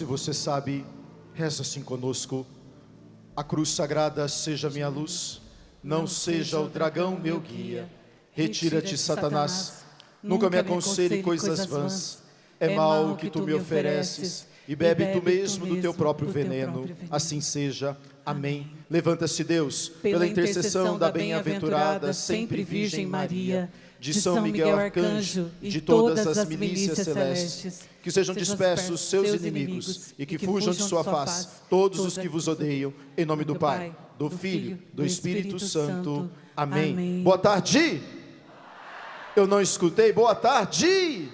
Se você sabe, reza assim conosco. A cruz sagrada seja minha luz, não seja o dragão meu guia. Retira-te, Satanás, nunca me aconselhe coisas vãs. É mal o que tu me ofereces, e bebe tu mesmo do teu próprio veneno. Assim seja. Amém. Levanta-se, Deus, pela intercessão da bem-aventurada sempre Virgem Maria, de São Miguel Arcanjo e de todas as milícias celestes, que sejam dispersos seus inimigos e que fujam de sua face todos os que vos odeiam, em nome do Pai, do Filho, do Espírito Santo. Amém. Boa tarde. Eu não escutei. Boa tarde.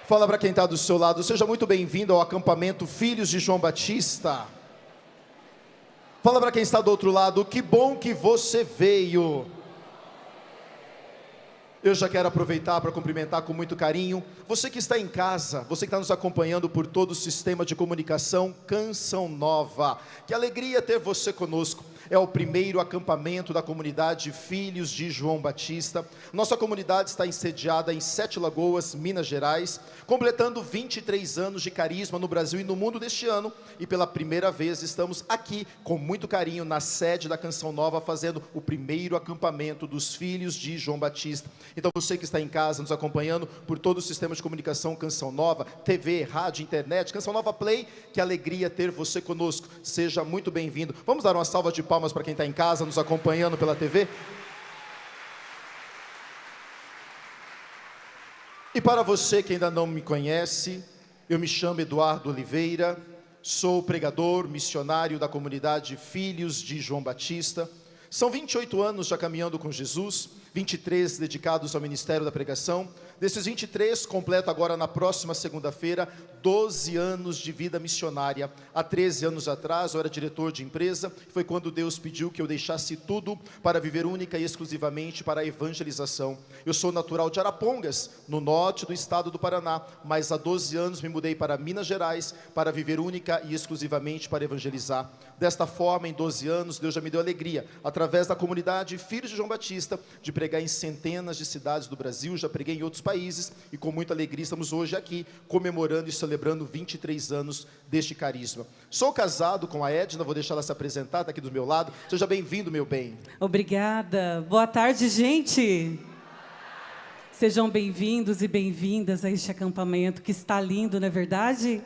Fala para quem está do seu lado, seja muito bem-vindo ao acampamento Filhos de João Batista. Fala para quem está do outro lado, que bom que você veio. Eu já quero aproveitar para cumprimentar com muito carinho você que está em casa, você que está nos acompanhando por todo o sistema de comunicação Canção Nova. Que alegria ter você conosco. É o primeiro acampamento da comunidade Filhos de João Batista. Nossa comunidade está sediada em Sete Lagoas, Minas Gerais, completando 23 anos de carisma no Brasil e no mundo deste ano. E pela primeira vez estamos aqui com muito carinho na sede da Canção Nova, fazendo o primeiro acampamento dos Filhos de João Batista. Então você que está em casa nos acompanhando por todo o sistema de comunicação Canção Nova, TV, rádio, internet, Canção Nova Play, que alegria ter você conosco. Seja muito bem-vindo. Vamos dar uma salva de palmas para quem está em casa nos acompanhando pela TV. E para você que ainda não me conhece, eu me chamo Eduardo Oliveira, sou pregador, missionário da comunidade Filhos de João Batista. São 28 anos já caminhando com Jesus, 23 dedicados ao ministério da pregação. Desses 23, completo agora na próxima segunda-feira, 12 anos de vida missionária. Há 13 anos atrás eu era diretor de empresa, foi quando Deus pediu que eu deixasse tudo para viver única e exclusivamente para a evangelização. Eu sou natural de Arapongas, no norte do estado do Paraná, mas há 12 anos me mudei para Minas Gerais para viver única e exclusivamente para evangelizar. Desta forma, em 12 anos, Deus já me deu alegria, através da comunidade Filhos de João Batista, de pregar em centenas de cidades do Brasil, já preguei em outros países, e com muita alegria estamos hoje aqui, comemorando e celebrando 23 anos deste carisma. Sou casado com a Edna, vou deixar ela se apresentar, está aqui do meu lado. Seja bem-vindo, meu bem. Obrigada. Boa tarde, gente. Sejam bem-vindos e bem-vindas a este acampamento que está lindo, não é verdade?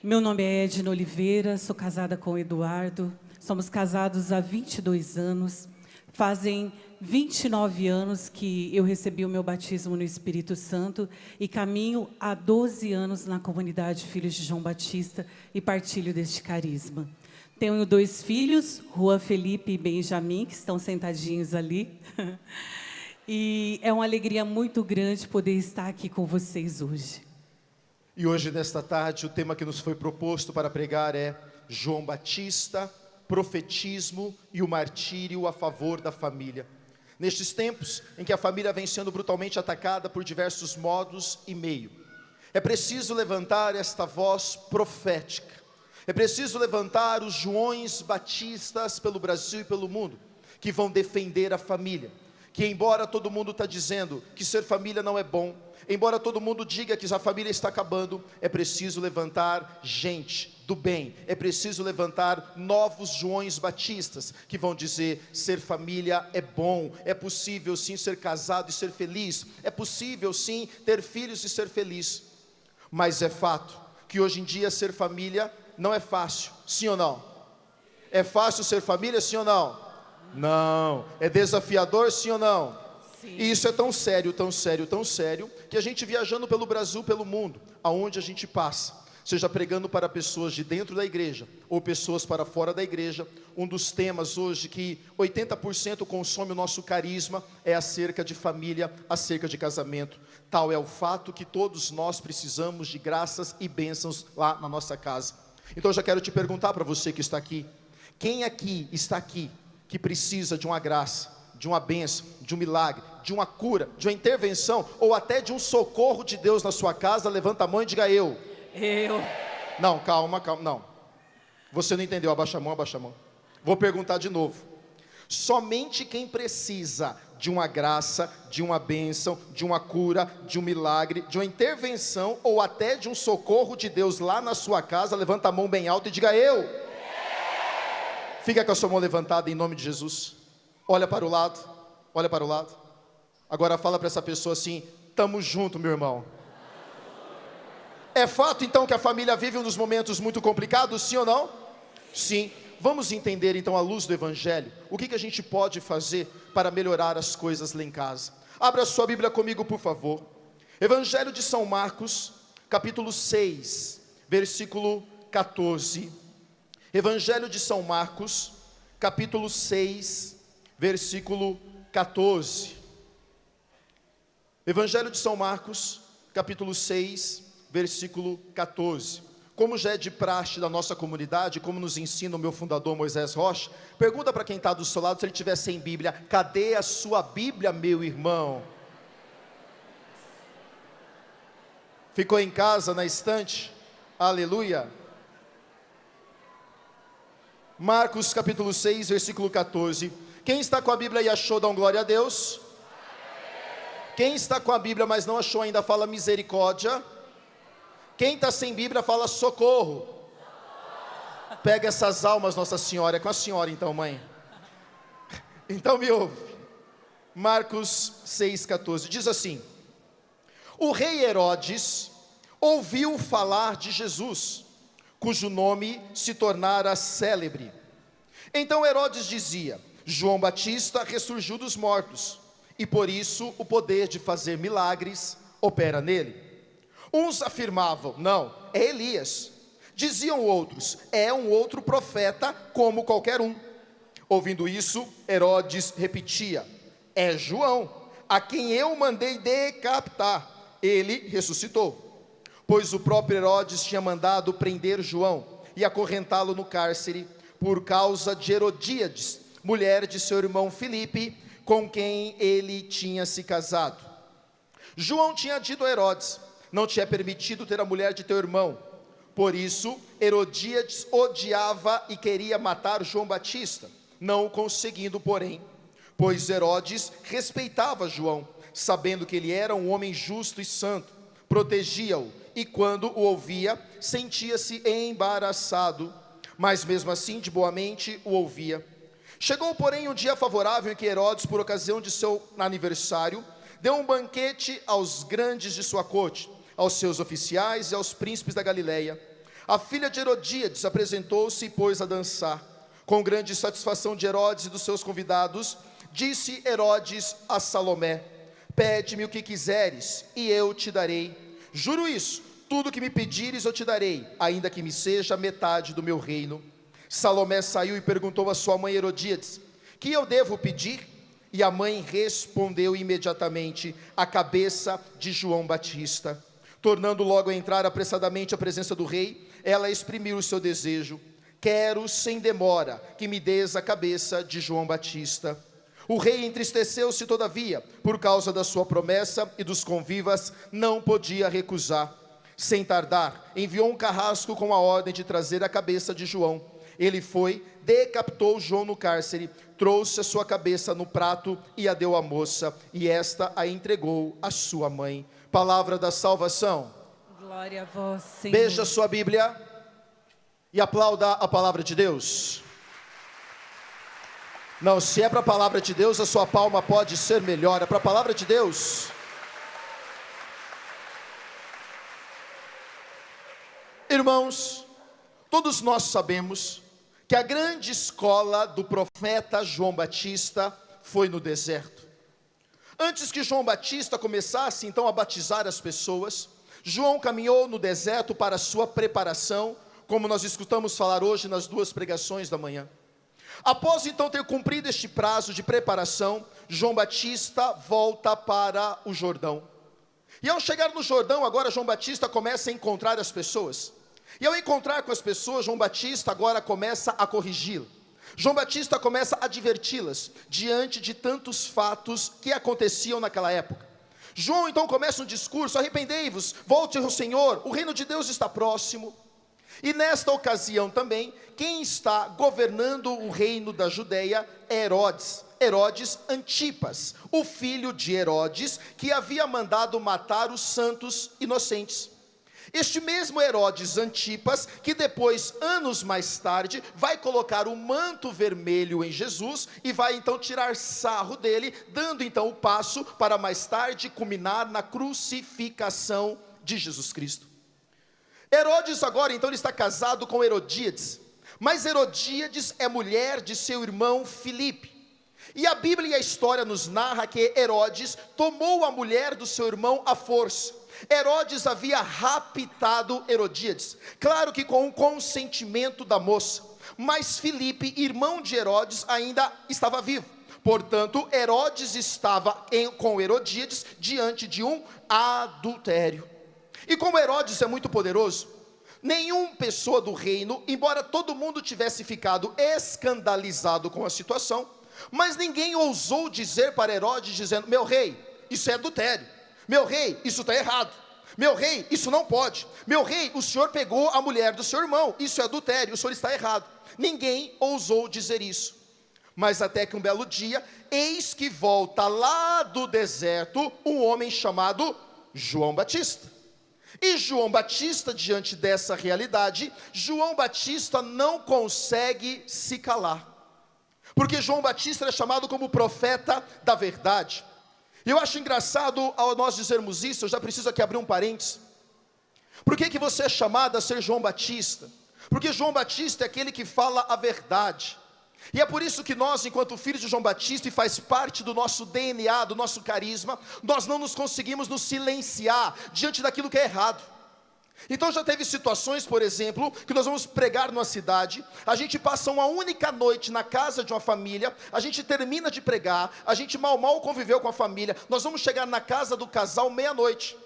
Meu nome é Edna Oliveira, sou casada com o Eduardo, somos casados há 22 anos, fazem 29 anos que eu recebi o meu batismo no Espírito Santo e caminho há 12 anos na comunidade Filhos de João Batista e partilho deste carisma. Tenho 2 filhos, Juan Felipe e Benjamin, que estão sentadinhos ali. E é uma alegria muito grande poder estar aqui com vocês hoje. E hoje, nesta tarde, o tema que nos foi proposto para pregar é João Batista, profetismo e o martírio a favor da família. Nestes tempos em que a família vem sendo brutalmente atacada por diversos modos e meio, é preciso levantar esta voz profética, é preciso levantar os Joões Batistas pelo Brasil e pelo mundo, que vão defender a família, que embora todo mundo está dizendo que ser família não é bom, embora todo mundo diga que a família está acabando, é preciso levantar gente do bem, é preciso levantar novos Joões Batistas, que vão dizer, ser família é bom, é possível sim ser casado e ser feliz, é possível sim ter filhos e ser feliz, mas é fato que hoje em dia ser família não é fácil, sim ou não? É fácil ser família, sim ou não? Não. É desafiador, sim ou não? Sim. E isso é tão sério, tão sério, tão sério, que a gente viajando pelo Brasil, pelo mundo, aonde a gente passa, seja pregando para pessoas de dentro da igreja, ou pessoas para fora da igreja, um dos temas hoje que 80% consome o nosso carisma, é acerca de família, acerca de casamento. Tal é o fato que todos nós precisamos de graças e bênçãos lá na nossa casa. Então eu já quero te perguntar para você que está aqui, quem aqui está aqui, que precisa de uma graça, de uma bênção, de um milagre, de uma cura, de uma intervenção, ou até de um socorro de Deus na sua casa? Levanta a mão e diga eu. Não, calma, não. Você não entendeu, abaixa a mão, abaixa a mão. Vou perguntar de novo. Somente quem precisa de uma graça, de uma bênção, de uma cura, de um milagre, de uma intervenção ou até de um socorro de Deus lá na sua casa, levanta a mão bem alta e diga: eu. Fica com a sua mão levantada em nome de Jesus. Olha para o lado, olha para o lado. Agora fala para essa pessoa assim: tamo junto, meu irmão. É fato então que a família vive um dos momentos muito complicados, sim ou não? Sim. Vamos entender então, à luz do Evangelho, o que a gente pode fazer para melhorar as coisas lá em casa. Abra sua Bíblia comigo, por favor. Evangelho de São Marcos, capítulo 6, versículo 14. Evangelho de São Marcos, capítulo 6, versículo 14. Evangelho de São Marcos, capítulo 6, versículo 14. Como já é de praxe da nossa comunidade, como nos ensina o meu fundador Moisés Rocha, pergunta para quem está do seu lado, se ele estiver sem Bíblia: cadê a sua Bíblia, meu irmão? Ficou em casa, na estante? Aleluia. Marcos capítulo 6, versículo 14. Quem está com a Bíblia e achou, dá um glória a Deus. Quem está com a Bíblia, mas não achou ainda, fala misericórdia. Quem está sem Bíblia, fala socorro. Pega essas almas, Nossa Senhora. É com a senhora então, mãe. Então me ouve. Marcos 6,14 diz assim: o rei Herodes ouviu falar de Jesus, cujo nome se tornara célebre. Então Herodes dizia: João Batista ressurgiu dos mortos, e por isso o poder de fazer milagres opera nele. Uns afirmavam: não, é Elias. Diziam outros: é um outro profeta como qualquer um. Ouvindo isso, Herodes repetia: é João, a quem eu mandei decapitar. Ele ressuscitou. Pois o próprio Herodes tinha mandado prender João e acorrentá-lo no cárcere por causa de Herodíades, mulher de seu irmão Filipe, com quem ele tinha se casado. João tinha dito a Herodes: não te é permitido ter a mulher de teu irmão. Por isso, Herodíades odiava e queria matar João Batista, não o conseguindo, porém, pois Herodes respeitava João, sabendo que ele era um homem justo e santo, protegia-o, e quando o ouvia, sentia-se embaraçado, mas mesmo assim, de boa mente, o ouvia. Chegou, porém, um dia favorável em que Herodes, por ocasião de seu aniversário, deu um banquete aos grandes de sua corte, aos seus oficiais e aos príncipes da Galileia. A filha de Herodíades apresentou-se e pôs a dançar. Com grande satisfação de Herodes e dos seus convidados, disse Herodes a Salomé: pede-me o que quiseres, e eu te darei. Juro isso, tudo que me pedires eu te darei, ainda que me seja metade do meu reino. Salomé saiu e perguntou a sua mãe Herodíades: que eu devo pedir? E a mãe respondeu imediatamente: a cabeça de João Batista. Tornando logo a entrar apressadamente à presença do rei, ela exprimiu o seu desejo: quero sem demora que me des a cabeça de João Batista. O rei entristeceu-se todavia, por causa da sua promessa, e dos convivas não podia recusar. Sem tardar, enviou um carrasco com a ordem de trazer a cabeça de João. Ele foi, decapitou João no cárcere, trouxe a sua cabeça no prato e a deu à moça, e esta a entregou à sua mãe. Palavra da salvação. Glória a vós, Senhor. Beija a sua Bíblia e aplauda a palavra de Deus. Não, se é para a palavra de Deus, a sua palma pode ser melhor. É para a palavra de Deus. Irmãos, todos nós sabemos que a grande escola do profeta João Batista foi no deserto. Antes que João Batista começasse então a batizar as pessoas, João caminhou no deserto para a sua preparação, como nós escutamos falar hoje nas duas pregações da manhã. Após então ter cumprido este prazo de preparação, João Batista volta para o Jordão. E ao chegar no Jordão, agora João Batista começa a encontrar as pessoas. E ao encontrar com as pessoas, João Batista agora começa a corrigi-las. João Batista começa a adverti-las diante de tantos fatos que aconteciam naquela época. João então começa um discurso: arrependei-vos, volte ao Senhor, o reino de Deus está próximo. E nesta ocasião também, quem está governando o reino da Judeia é Herodes. Herodes Antipas, o filho de Herodes, que havia mandado matar os santos inocentes. Este mesmo Herodes Antipas, que depois, anos mais tarde, vai colocar o manto vermelho em Jesus e vai então tirar sarro dele, dando então o passo para mais tarde culminar na crucificação de Jesus Cristo. Herodes agora então ele está casado com Herodíades, mas Herodíades é mulher de seu irmão Filipe. E a Bíblia e a história nos narra que Herodes tomou a mulher do seu irmão à força. Herodes havia raptado Herodíades, claro que com o consentimento da moça, mas Filipe, irmão de Herodes, ainda estava vivo. Portanto, Herodes estava com Herodíades diante de um adultério. E como Herodes é muito poderoso, nenhuma pessoa do reino, embora todo mundo tivesse ficado escandalizado com a situação, mas ninguém ousou dizer para Herodes, dizendo: meu rei, isso é adultério, meu rei, isso está errado, meu rei, isso não pode, meu rei, o senhor pegou a mulher do seu irmão, isso é adultério, o senhor está errado. Ninguém ousou dizer isso. Mas até que um belo dia, eis que volta lá do deserto um homem chamado João Batista. E João Batista, diante dessa realidade, João Batista não consegue se calar, porque João Batista é chamado como profeta da verdade. E eu acho engraçado ao nós dizermos isso, eu já preciso aqui abrir um parênteses. Por que você é chamado a ser João Batista? Porque João Batista é aquele que fala a verdade. E é por isso que nós, enquanto filhos de João Batista, e faz parte do nosso DNA, do nosso carisma, nós não nos conseguimos nos silenciar diante daquilo que é errado. Então já teve situações, por exemplo, que nós vamos pregar numa cidade, a gente passa uma única noite na casa de uma família, a gente termina de pregar, a gente mal conviveu com a família, nós vamos chegar na casa do casal meia-noite,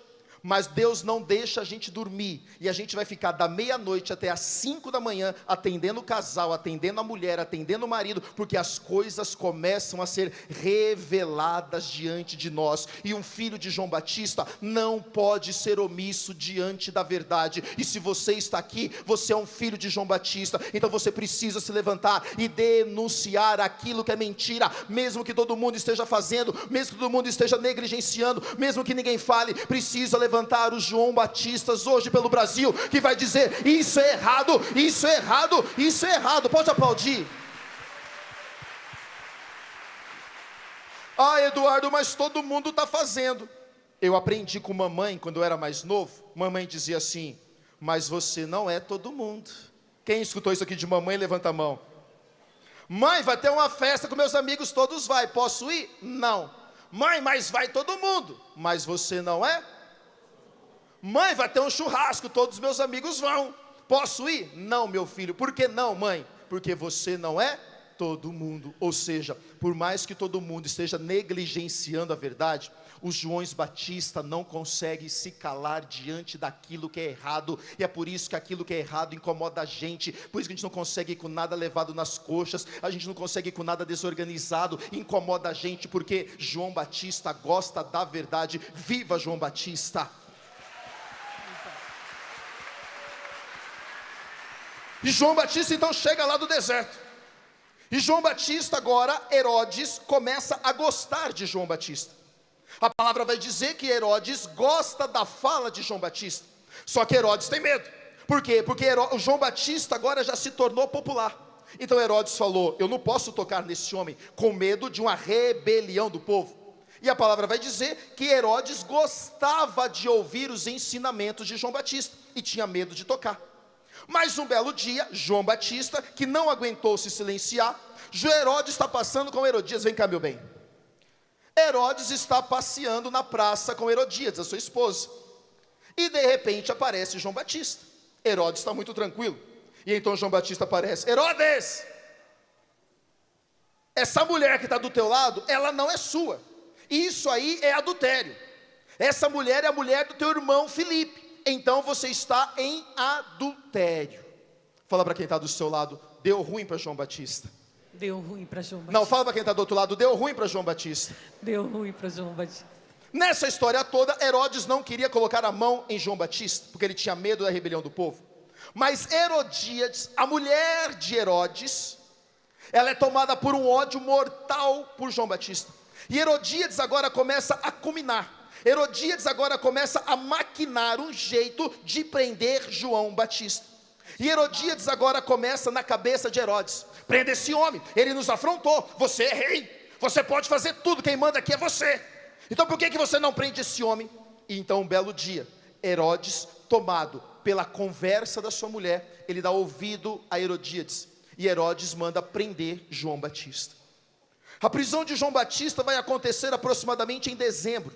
mas Deus não deixa a gente dormir, e a gente vai ficar da meia-noite até as 5 da manhã, atendendo o casal, atendendo a mulher, atendendo o marido, porque as coisas começam a ser reveladas diante de nós, e um filho de João Batista não pode ser omisso diante da verdade. E se você está aqui, você é um filho de João Batista, então você precisa se levantar e denunciar aquilo que é mentira, mesmo que todo mundo esteja fazendo, mesmo que todo mundo esteja negligenciando, mesmo que ninguém fale, precisa levantar os João Batistas hoje pelo Brasil, que vai dizer: isso é errado, isso é errado, isso é errado. Pode aplaudir. Ah, Eduardo, mas todo mundo está fazendo. Eu aprendi com mamãe quando eu era mais novo. Mamãe dizia assim: mas você não é todo mundo. Quem escutou isso aqui de mamãe, levanta a mão. Mãe, vai ter uma festa com meus amigos, todos vai, posso ir? Não. Mãe, mas vai todo mundo. Mas você não é? Mãe, vai ter um churrasco, todos os meus amigos vão, posso ir? Não, meu filho. Por que não, mãe? Porque você não é todo mundo. Ou seja, por mais que todo mundo esteja negligenciando a verdade, os Joões Batista não conseguem se calar diante daquilo que é errado, e é por isso que aquilo que é errado incomoda a gente, por isso que a gente não consegue ir com nada levado nas coxas, a gente não consegue ir com nada desorganizado, incomoda a gente, porque João Batista gosta da verdade. Viva João Batista! E João Batista então chega lá do deserto, e João Batista agora, Herodes começa a gostar de João Batista. A palavra vai dizer que Herodes gosta da fala de João Batista, só que Herodes tem medo. Por quê? Porque o João Batista agora já se tornou popular. Então Herodes falou: eu não posso tocar nesse homem, com medo de uma rebelião do povo. E a palavra vai dizer que Herodes gostava de ouvir os ensinamentos de João Batista, e tinha medo de tocar. Mas um belo dia, João Batista, que não aguentou se silenciar, Herodes está passando com Herodíades. Vem cá, meu bem. Herodes está passeando na praça com Herodíades, a sua esposa, e de repente aparece João Batista. Herodes está muito tranquilo, e então João Batista aparece: Herodes, essa mulher que está do teu lado, ela não é sua, isso aí é adultério, essa mulher é a mulher do teu irmão Filipe, então você está em adultério. Fala para quem está do seu lado: deu ruim para João Batista. Deu ruim para João Batista. Não, fala para quem está do outro lado: deu ruim para João Batista. Deu ruim para João Batista. Nessa história toda, Herodes não queria colocar a mão em João Batista, porque ele tinha medo da rebelião do povo. Mas Herodíades, a mulher de Herodes, ela é tomada por um ódio mortal por João Batista. E Herodíades agora começa a culminar. Herodíades agora começa a maquinar um jeito de prender João Batista. E Herodíades agora começa na cabeça de Herodes: prenda esse homem, ele nos afrontou, você é rei, você pode fazer tudo, quem manda aqui é você. Então por que você não prende esse homem? E então um belo dia, Herodes, tomado pela conversa da sua mulher, ele dá ouvido a Herodíades, e Herodes manda prender João Batista. A prisão de João Batista vai acontecer aproximadamente em dezembro.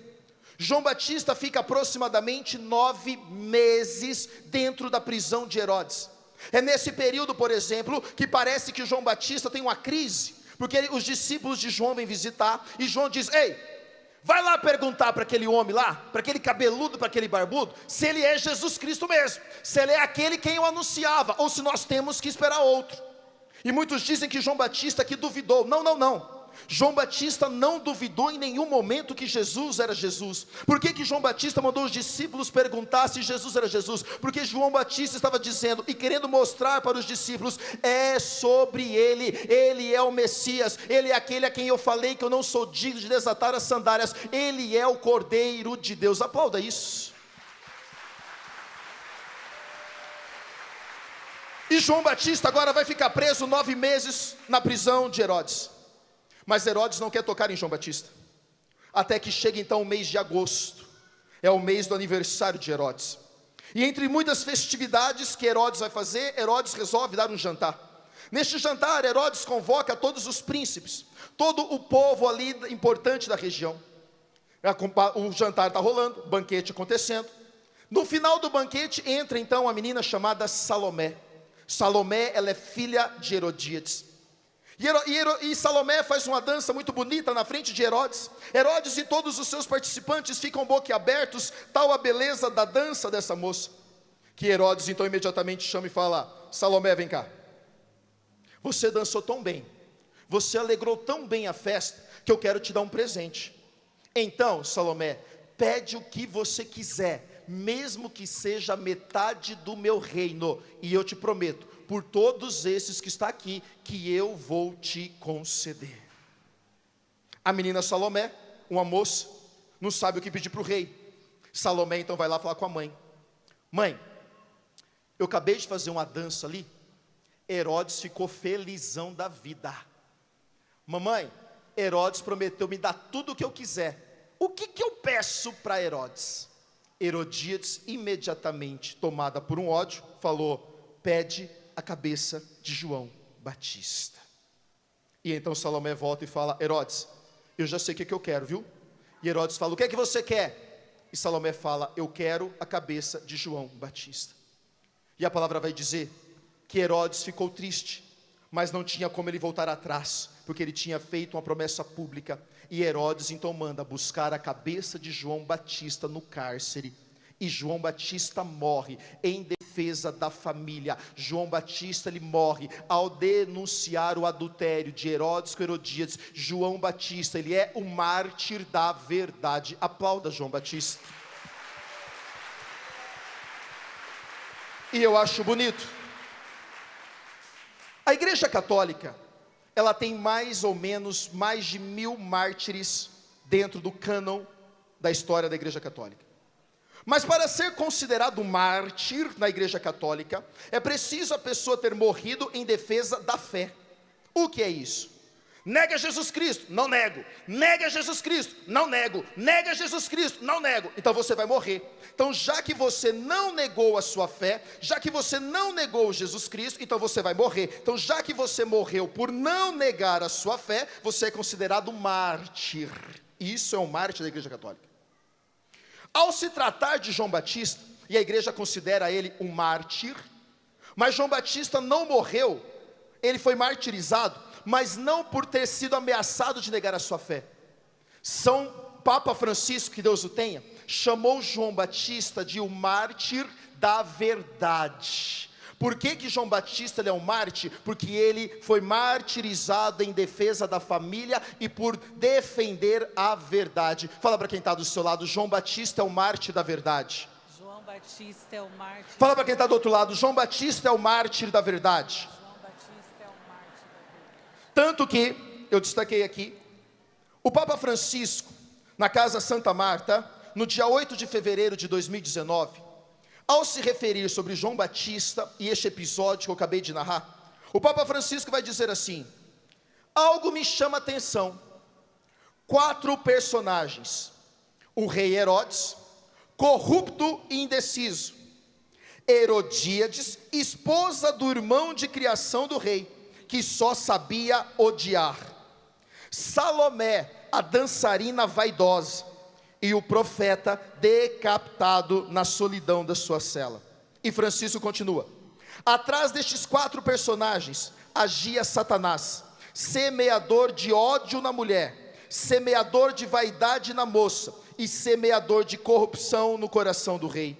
João Batista fica aproximadamente 9 meses dentro da prisão de Herodes. É nesse período, por exemplo, que parece que João Batista tem uma crise, porque os discípulos de João vêm visitar, e João diz: ei, vai lá perguntar para aquele homem lá, para aquele cabeludo, para aquele barbudo, se ele é Jesus Cristo mesmo, se ele é aquele quem eu anunciava, ou se nós temos que esperar outro. E muitos dizem que João Batista que duvidou. Não. João Batista não duvidou em nenhum momento que Jesus era Jesus. Por que João Batista mandou os discípulos perguntar se Jesus era Jesus? Porque João Batista estava dizendo e querendo mostrar para os discípulos: é sobre ele, ele é o Messias, ele é aquele a quem eu falei que eu não sou digno de desatar as sandálias, ele é o Cordeiro de Deus. Aplauda isso. E João Batista agora vai ficar preso 9 meses na prisão de Herodes. Mas Herodes não quer tocar em João Batista, até que chega então o mês de agosto, é o mês do aniversário de Herodes. E entre muitas festividades que Herodes vai fazer, Herodes resolve dar um jantar. Neste jantar, Herodes convoca todos os príncipes, todo o povo ali importante da região. O jantar está rolando, o banquete acontecendo. No final do banquete entra então uma menina chamada Salomé, ela é filha de Herodíades. E Salomé faz uma dança muito bonita na frente de Herodes. Herodes e todos os seus participantes ficam boquiabertos, tal a beleza da dança dessa moça, que Herodes então imediatamente chama e fala: Salomé, vem cá, você dançou tão bem, você alegrou tão bem a festa, que eu quero te dar um presente. Então, Salomé, pede o que você quiser, mesmo que seja metade do meu reino, e eu te prometo, por todos esses que está aqui, que eu vou te conceder. A menina Salomé, uma moça, não sabe o que pedir para o rei. Salomé então vai lá falar com a mãe: mãe, eu acabei de fazer uma dança ali, Herodes ficou felizão da vida. Mamãe, Herodes prometeu me dar tudo o que eu quiser, o que eu peço para Herodes? Herodíades, imediatamente tomada por um ódio, falou: pede a cabeça de João Batista. E então Salomé volta e fala: Herodes, eu já sei o que eu quero, viu? E Herodes fala: o que é que você quer? E Salomé fala: eu quero a cabeça de João Batista. E a palavra vai dizer que Herodes ficou triste, mas não tinha como ele voltar atrás, porque ele tinha feito uma promessa pública. E Herodes então manda buscar a cabeça de João Batista no cárcere. E João Batista morre em defesa da família. João Batista ele morre ao denunciar o adultério de Herodes com Herodíades. João Batista ele é o mártir da verdade. Aplauda João Batista. E eu acho bonito. A Igreja Católica, ela tem mais ou menos mais de 1000 mártires dentro do cânon da história da Igreja Católica. Mas para ser considerado mártir na Igreja Católica, é preciso a pessoa ter morrido em defesa da fé. O que é isso? Nega Jesus Cristo, não nego. Nega Jesus Cristo, não nego. Nega Jesus Cristo, não nego. Então você vai morrer. Então já que você não negou a sua fé, já que você não negou Jesus Cristo, então você vai morrer. Então já que você morreu por não negar a sua fé, você é considerado mártir. Isso é um mártir da Igreja Católica. Ao se tratar de João Batista, e a igreja considera ele um mártir, mas João Batista não morreu, ele foi martirizado, mas não por ter sido ameaçado de negar a sua fé. São Papa Francisco, que Deus o tenha, chamou João Batista de o mártir da verdade. Por que João Batista ele é um mártir? Porque ele foi martirizado em defesa da família e por defender a verdade. Fala para quem está do seu lado: João Batista é o mártir da verdade. João Batista é o mártir. Fala para quem está do outro lado, João Batista é o mártir da verdade. João Batista é o mártir da verdade. Tanto que, eu destaquei aqui, o Papa Francisco, na Casa Santa Marta, no dia 8 de fevereiro de 2019, ao se referir sobre João Batista e este episódio que eu acabei de narrar, o Papa Francisco vai dizer assim: algo me chama a atenção, 4 personagens, o rei Herodes, corrupto e indeciso, Herodíades, esposa do irmão de criação do rei, que só sabia odiar, Salomé, a dançarina vaidosa, e o profeta decapitado na solidão da sua cela. E Francisco continua: atrás destes 4 personagens agia Satanás, semeador de ódio na mulher, semeador de vaidade na moça e semeador de corrupção no coração do rei.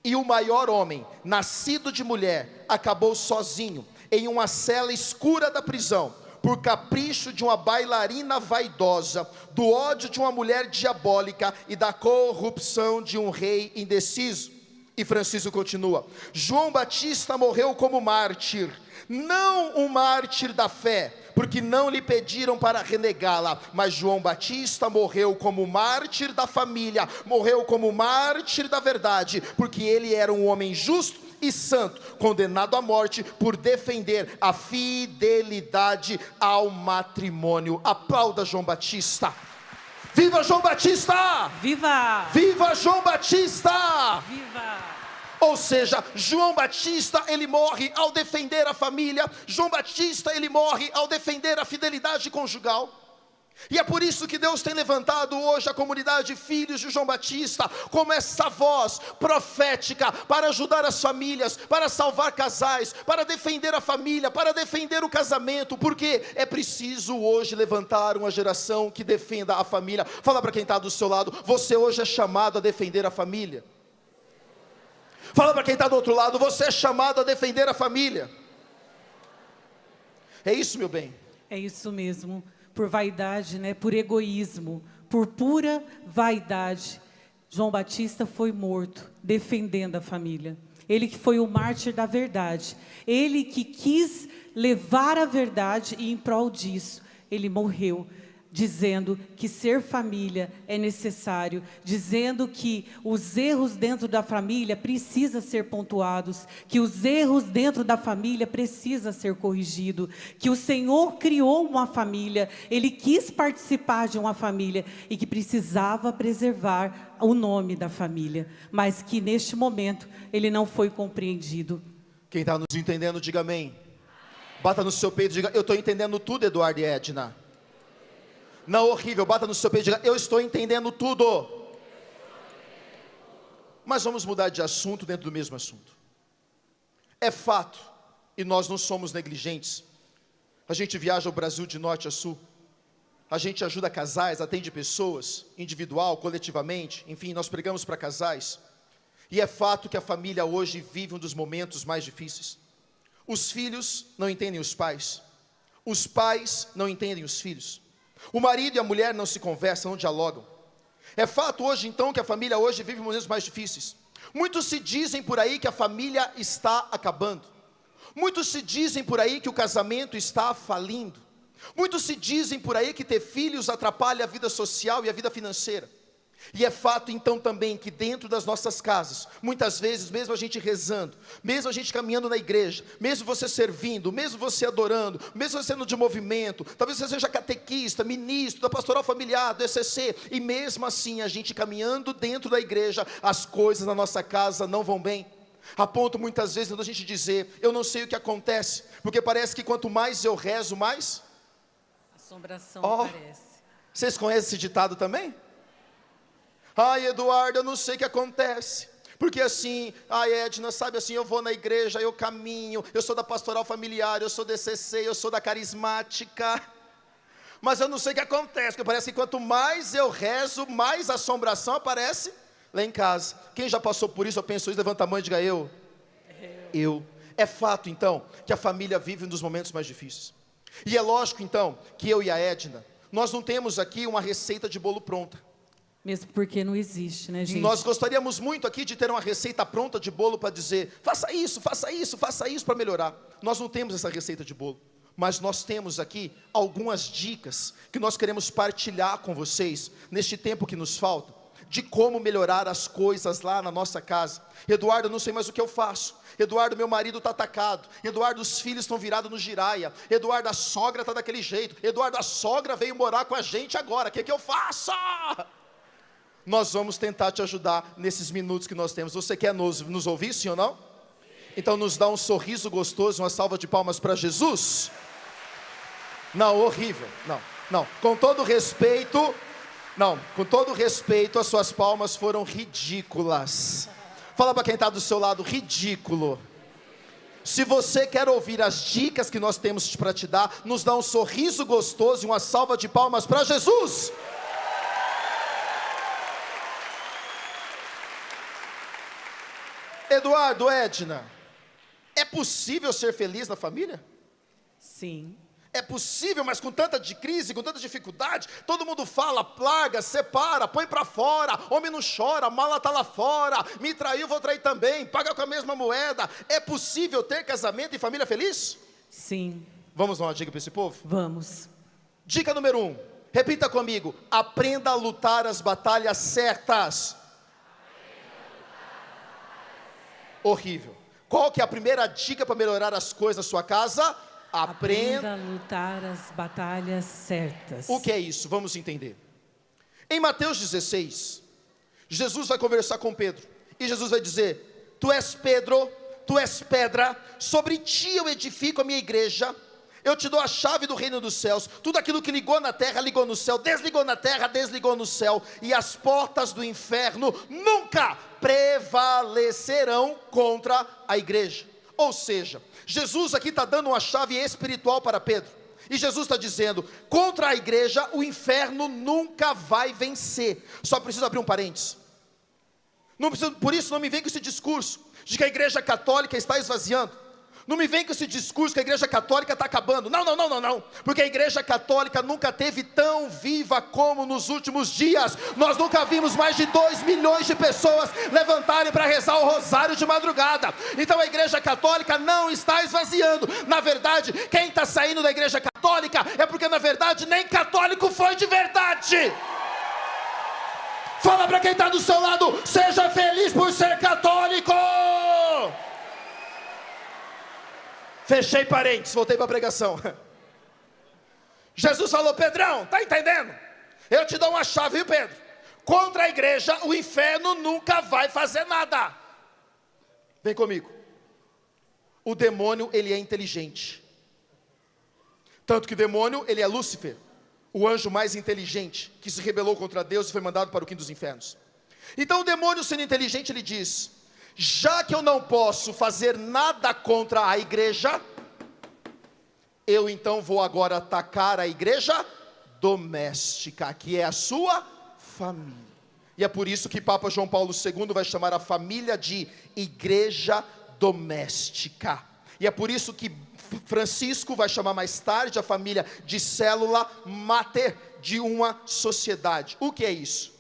E o maior homem, nascido de mulher, acabou sozinho em uma cela escura da prisão, por capricho de uma bailarina vaidosa, do ódio de uma mulher diabólica e da corrupção de um rei indeciso. E Francisco continua: João Batista morreu como mártir, não um mártir da fé, porque não lhe pediram para renegá-la, mas João Batista morreu como mártir da família, morreu como mártir da verdade, porque ele era um homem justo e santo, condenado à morte por defender a fidelidade ao matrimônio. Aplauda João Batista. Viva João Batista! Viva! Viva João Batista! Viva! Ou seja, João Batista, ele morre ao defender a família. João Batista, ele morre ao defender a fidelidade conjugal. E é por isso que Deus tem levantado hoje a comunidade Filhos de João Batista como essa voz profética para ajudar as famílias, para salvar casais, para defender a família, para defender o casamento, porque é preciso hoje levantar uma geração que defenda a família. Fala para quem está do seu lado: você hoje é chamado a defender a família. Fala para quem está do outro lado: você é chamado a defender a família. É isso, meu bem? É isso mesmo. Por vaidade, né? Por egoísmo, por pura vaidade, João Batista foi morto defendendo a família. Ele que foi o mártir da verdade, ele que quis levar a verdade, e em prol disso ele morreu, dizendo que ser família é necessário, dizendo que os erros dentro da família precisam ser pontuados, que os erros dentro da família precisam ser corrigidos, que o Senhor criou uma família, Ele quis participar de uma família e que precisava preservar o nome da família, mas que neste momento Ele não foi compreendido. Quem está nos entendendo, diga amém. Bata no seu peito e diga: eu estou entendendo tudo, Eduardo e Edna. Não, horrível, bata no seu peito e diga: eu estou entendendo tudo. Mas vamos mudar de assunto dentro do mesmo assunto. É fato, e nós não somos negligentes, a gente viaja o Brasil de norte a sul, a gente ajuda casais, atende pessoas, individual, coletivamente, enfim, nós pregamos para casais. E é fato que a família hoje vive um dos momentos mais difíceis. Os filhos não entendem os pais não entendem os filhos. O marido e a mulher não se conversam, não dialogam. É fato hoje então que a família hoje vive momentos mais difíceis. Muitos se dizem por aí que a família está acabando. Muitos se dizem por aí que o casamento está falindo. Muitos se dizem por aí que ter filhos atrapalha a vida social e a vida financeira. E é fato então também que dentro das nossas casas, muitas vezes, mesmo a gente rezando, mesmo a gente caminhando na igreja, mesmo você servindo, mesmo você adorando, mesmo você sendo de movimento, talvez você seja catequista, ministro da pastoral familiar, do ECC, e mesmo assim a gente caminhando dentro da igreja, as coisas na nossa casa não vão bem. A ponto muitas vezes a gente dizer: eu não sei o que acontece, porque parece que quanto mais eu rezo, mais assombração aparece. Vocês conhecem esse ditado também? Ai, Eduardo, eu não sei o que acontece, porque assim, ai Edna, sabe assim, eu vou na igreja, eu caminho, eu sou da pastoral familiar, eu sou da ECC, eu sou da carismática, mas eu não sei o que acontece, porque parece que quanto mais eu rezo, mais assombração aparece lá em casa. Quem já passou por isso, eu penso isso, levanta a mão e diga: eu. É fato então, que a família vive um dos momentos mais difíceis, e é lógico então, que eu e a Edna, nós não temos aqui uma receita de bolo pronta. Mesmo porque não existe, né, gente? Nós gostaríamos muito aqui de ter uma receita pronta de bolo para dizer, faça isso para melhorar. Nós não temos essa receita de bolo, mas nós temos aqui algumas dicas que nós queremos partilhar com vocês, neste tempo que nos falta, de como melhorar as coisas lá na nossa casa. Eduardo, eu não sei mais o que eu faço. Eduardo, meu marido está atacado. Eduardo, os filhos estão virados no giraia. Eduardo, a sogra está daquele jeito. Eduardo, a sogra veio morar com a gente agora, o que eu faço? Nós vamos tentar te ajudar nesses minutos que nós temos. Você quer nos ouvir, sim ou não? Então nos dá um sorriso gostoso, uma salva de palmas para Jesus. Não, horrível, não, com todo respeito, as suas palmas foram ridículas. Fala para quem está do seu lado, ridículo. Se você quer ouvir as dicas que nós temos para te dar, nos dá um sorriso gostoso e uma salva de palmas para Jesus. Eduardo, Edna, é possível ser feliz na família? Sim. É possível, mas com tanta crise, com tanta dificuldade, todo mundo fala, larga, separa, põe para fora, homem não chora, mala está lá fora, me traiu, vou trair também, paga com a mesma moeda. É possível ter casamento e família feliz? Sim. Vamos dar uma dica para esse povo? Vamos. Dica número 1, repita comigo, aprenda a lutar as batalhas certas. Horrível. Qual que é a primeira dica para melhorar as coisas na sua casa? Aprenda a lutar as batalhas certas. O que é isso? Vamos entender. Em Mateus 16, Jesus vai conversar com Pedro. E Jesus vai dizer, tu és Pedro, tu és pedra, sobre ti eu edifico a minha igreja. Eu te dou a chave do reino dos céus. Tudo aquilo que ligou na terra, ligou no céu. Desligou na terra, desligou no céu. E as portas do inferno nunca prevalecerão contra a igreja. Ou seja, Jesus aqui está dando uma chave espiritual para Pedro. E Jesus está dizendo, contra a igreja o inferno nunca vai vencer. Só preciso abrir um parênteses. Por isso não me vem com esse discurso de que a igreja católica está esvaziando. Não me vem com esse discurso que a igreja católica está acabando. Não. Porque a igreja católica nunca teve tão viva como nos últimos dias. Nós nunca vimos mais de 2 milhões de pessoas levantarem para rezar o rosário de madrugada. Então a igreja católica não está esvaziando. Na verdade, quem está saindo da igreja católica é porque na verdade nem católico foi de verdade. Fala para quem está do seu lado, seja feliz por ser católico. Fechei parênteses, voltei para a pregação. Jesus falou, Pedrão, está entendendo? Eu te dou uma chave, viu, Pedro? Contra a igreja, o inferno nunca vai fazer nada. Vem comigo. O demônio, ele é inteligente. Tanto que o demônio, ele é Lúcifer, o anjo mais inteligente, que se rebelou contra Deus e foi mandado para o quinto dos infernos. Então o demônio, sendo inteligente, ele diz, já que eu não posso fazer nada contra a igreja, eu então vou agora atacar a igreja doméstica, que é a sua família. E é por isso que Papa João Paulo II vai chamar a família de igreja doméstica. E é por isso que Francisco vai chamar mais tarde a família de célula máter de uma sociedade. O que é isso?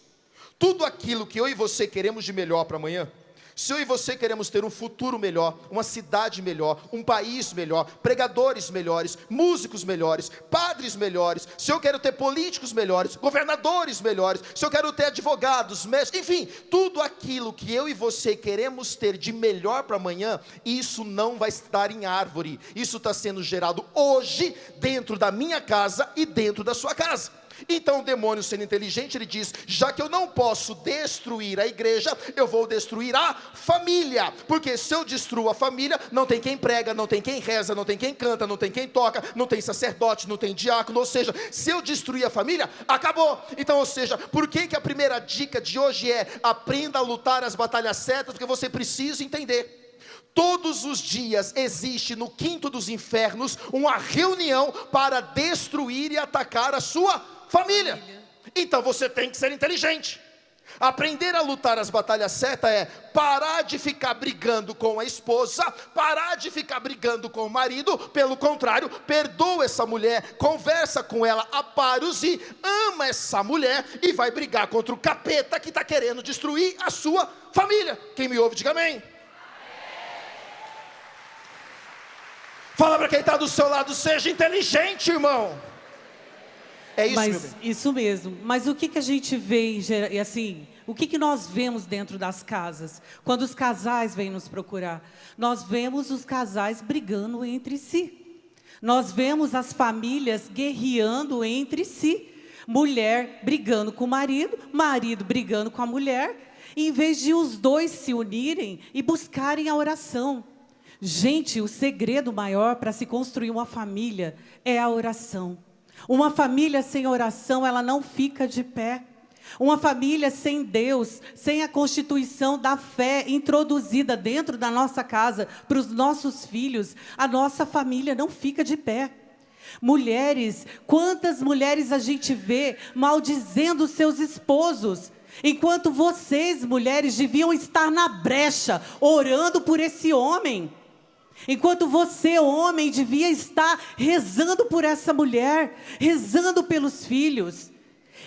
Tudo aquilo que eu e você queremos de melhor para amanhã. Se eu e você queremos ter um futuro melhor, uma cidade melhor, um país melhor, pregadores melhores, músicos melhores, padres melhores, se eu quero ter políticos melhores, governadores melhores, se eu quero ter advogados, médicos, enfim, tudo aquilo que eu e você queremos ter de melhor para amanhã, isso não vai estar em árvore, isso está sendo gerado hoje, dentro da minha casa e dentro da sua casa. Então o demônio, sendo inteligente, ele diz, já que eu não posso destruir a igreja, eu vou destruir a família, porque se eu destruo a família, não tem quem prega, não tem quem reza, não tem quem canta, não tem quem toca, não tem sacerdote, não tem diácono, ou seja, se eu destruir a família, acabou. Então, ou seja, por que a primeira dica de hoje é, aprenda a lutar as batalhas certas, porque você precisa entender. Todos os dias existe no quinto dos infernos uma reunião para destruir e atacar a sua família. Então você tem que ser inteligente. Aprender a lutar as batalhas certas é parar de ficar brigando com a esposa, parar de ficar brigando com o marido. Pelo contrário, perdoa essa mulher, conversa com ela a paros e ama essa mulher, e vai brigar contra o capeta que está querendo destruir a sua família. Quem me ouve, diga amém. Fala para quem está do seu lado, seja inteligente, irmão. É isso, meu bem. Isso mesmo. Mas o que a gente vê, assim, o que nós vemos dentro das casas? Quando os casais vêm nos procurar, nós vemos os casais brigando entre si. Nós vemos as famílias guerreando entre si. Mulher brigando com o marido, marido brigando com a mulher, em vez de os dois se unirem e buscarem a oração. Gente, o segredo maior para se construir uma família é a oração. Uma família sem oração, ela não fica de pé. Uma família sem Deus, sem a constituição da fé introduzida dentro da nossa casa, para os nossos filhos, a nossa família não fica de pé. Mulheres, quantas mulheres a gente vê maldizendo seus esposos, enquanto vocês, mulheres, deviam estar na brecha, orando por esse homem. Enquanto você, homem, devia estar rezando por essa mulher, rezando pelos filhos.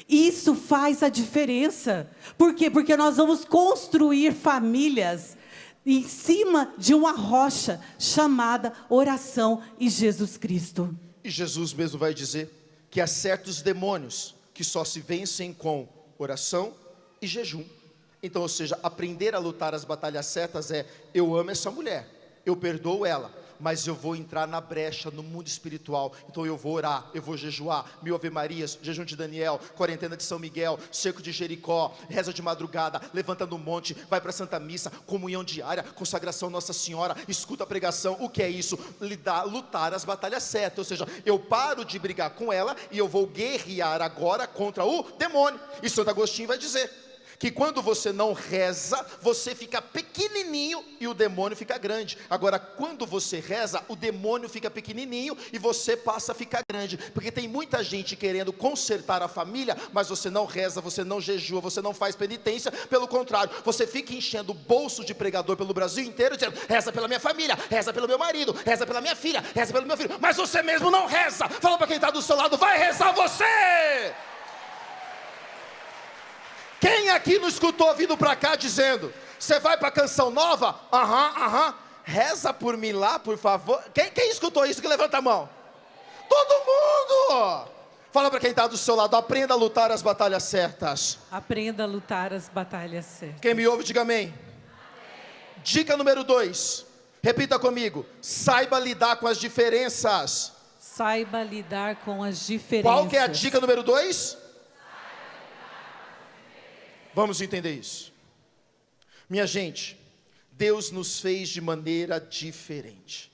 Isso faz a diferença. Por quê? Porque nós vamos construir famílias em cima de uma rocha chamada oração e Jesus Cristo. E Jesus mesmo vai dizer que há certos demônios que só se vencem com oração e jejum. Então, ou seja, aprender a lutar as batalhas certas é: eu amo essa mulher, eu perdoo ela, mas eu vou entrar na brecha no mundo espiritual. Então eu vou orar, eu vou jejuar, 1000 Ave Marias, jejum de Daniel, quarentena de São Miguel, cerco de Jericó, reza de madrugada, levanta no monte, vai para a Santa Missa, comunhão diária, consagração Nossa Senhora, escuta a pregação. O que é isso? Lutar as batalhas certas, ou seja, eu paro de brigar com ela e eu vou guerrear agora contra o demônio. E Santo Agostinho vai dizer que quando você não reza, você fica pequenininho e o demônio fica grande. Agora, quando você reza, o demônio fica pequenininho e você passa a ficar grande. Porque tem muita gente querendo consertar a família, mas você não reza, você não jejua, você não faz penitência. Pelo contrário, você fica enchendo o bolso de pregador pelo Brasil inteiro, dizendo: reza pela minha família, reza pelo meu marido, reza pela minha filha, reza pelo meu filho. Mas você mesmo não reza. Fala para quem está do seu lado: vai rezar você! Quem aqui não escutou vindo para cá dizendo: você vai para a Canção Nova? Reza por mim lá, por favor. Quem escutou isso que levanta a mão? Todo mundo! Fala para quem está do seu lado: aprenda a lutar as batalhas certas. Aprenda a lutar as batalhas certas. Quem me ouve, diga amém. Amém. Dica número 2, repita comigo: saiba lidar com as diferenças. Saiba lidar com as diferenças. Qual que é a dica número 2? Vamos entender isso. Minha gente, Deus nos fez de maneira diferente.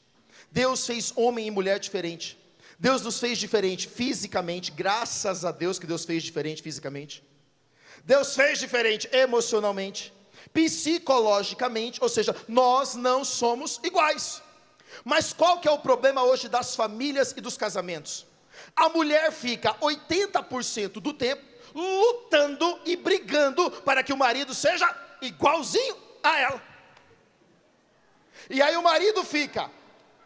Deus fez homem e mulher diferente. Deus nos fez diferente fisicamente, graças a Deus que Deus fez diferente fisicamente. Deus fez diferente emocionalmente, psicologicamente, ou seja, nós não somos iguais. Mas qual que é o problema hoje das famílias e dos casamentos? A mulher fica 80% do tempo lutando e brigando para que o marido seja igualzinho a ela. E aí o marido fica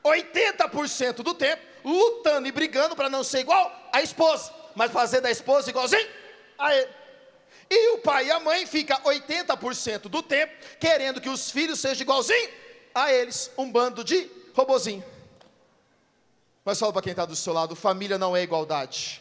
80% do tempo lutando e brigando para não ser igual à esposa, mas fazer da esposa igualzinho a ele. E o pai e a mãe ficam 80% do tempo querendo que os filhos sejam igualzinho a eles. Um bando de robozinho. Mas fala para quem está do seu lado: família não é igualdade.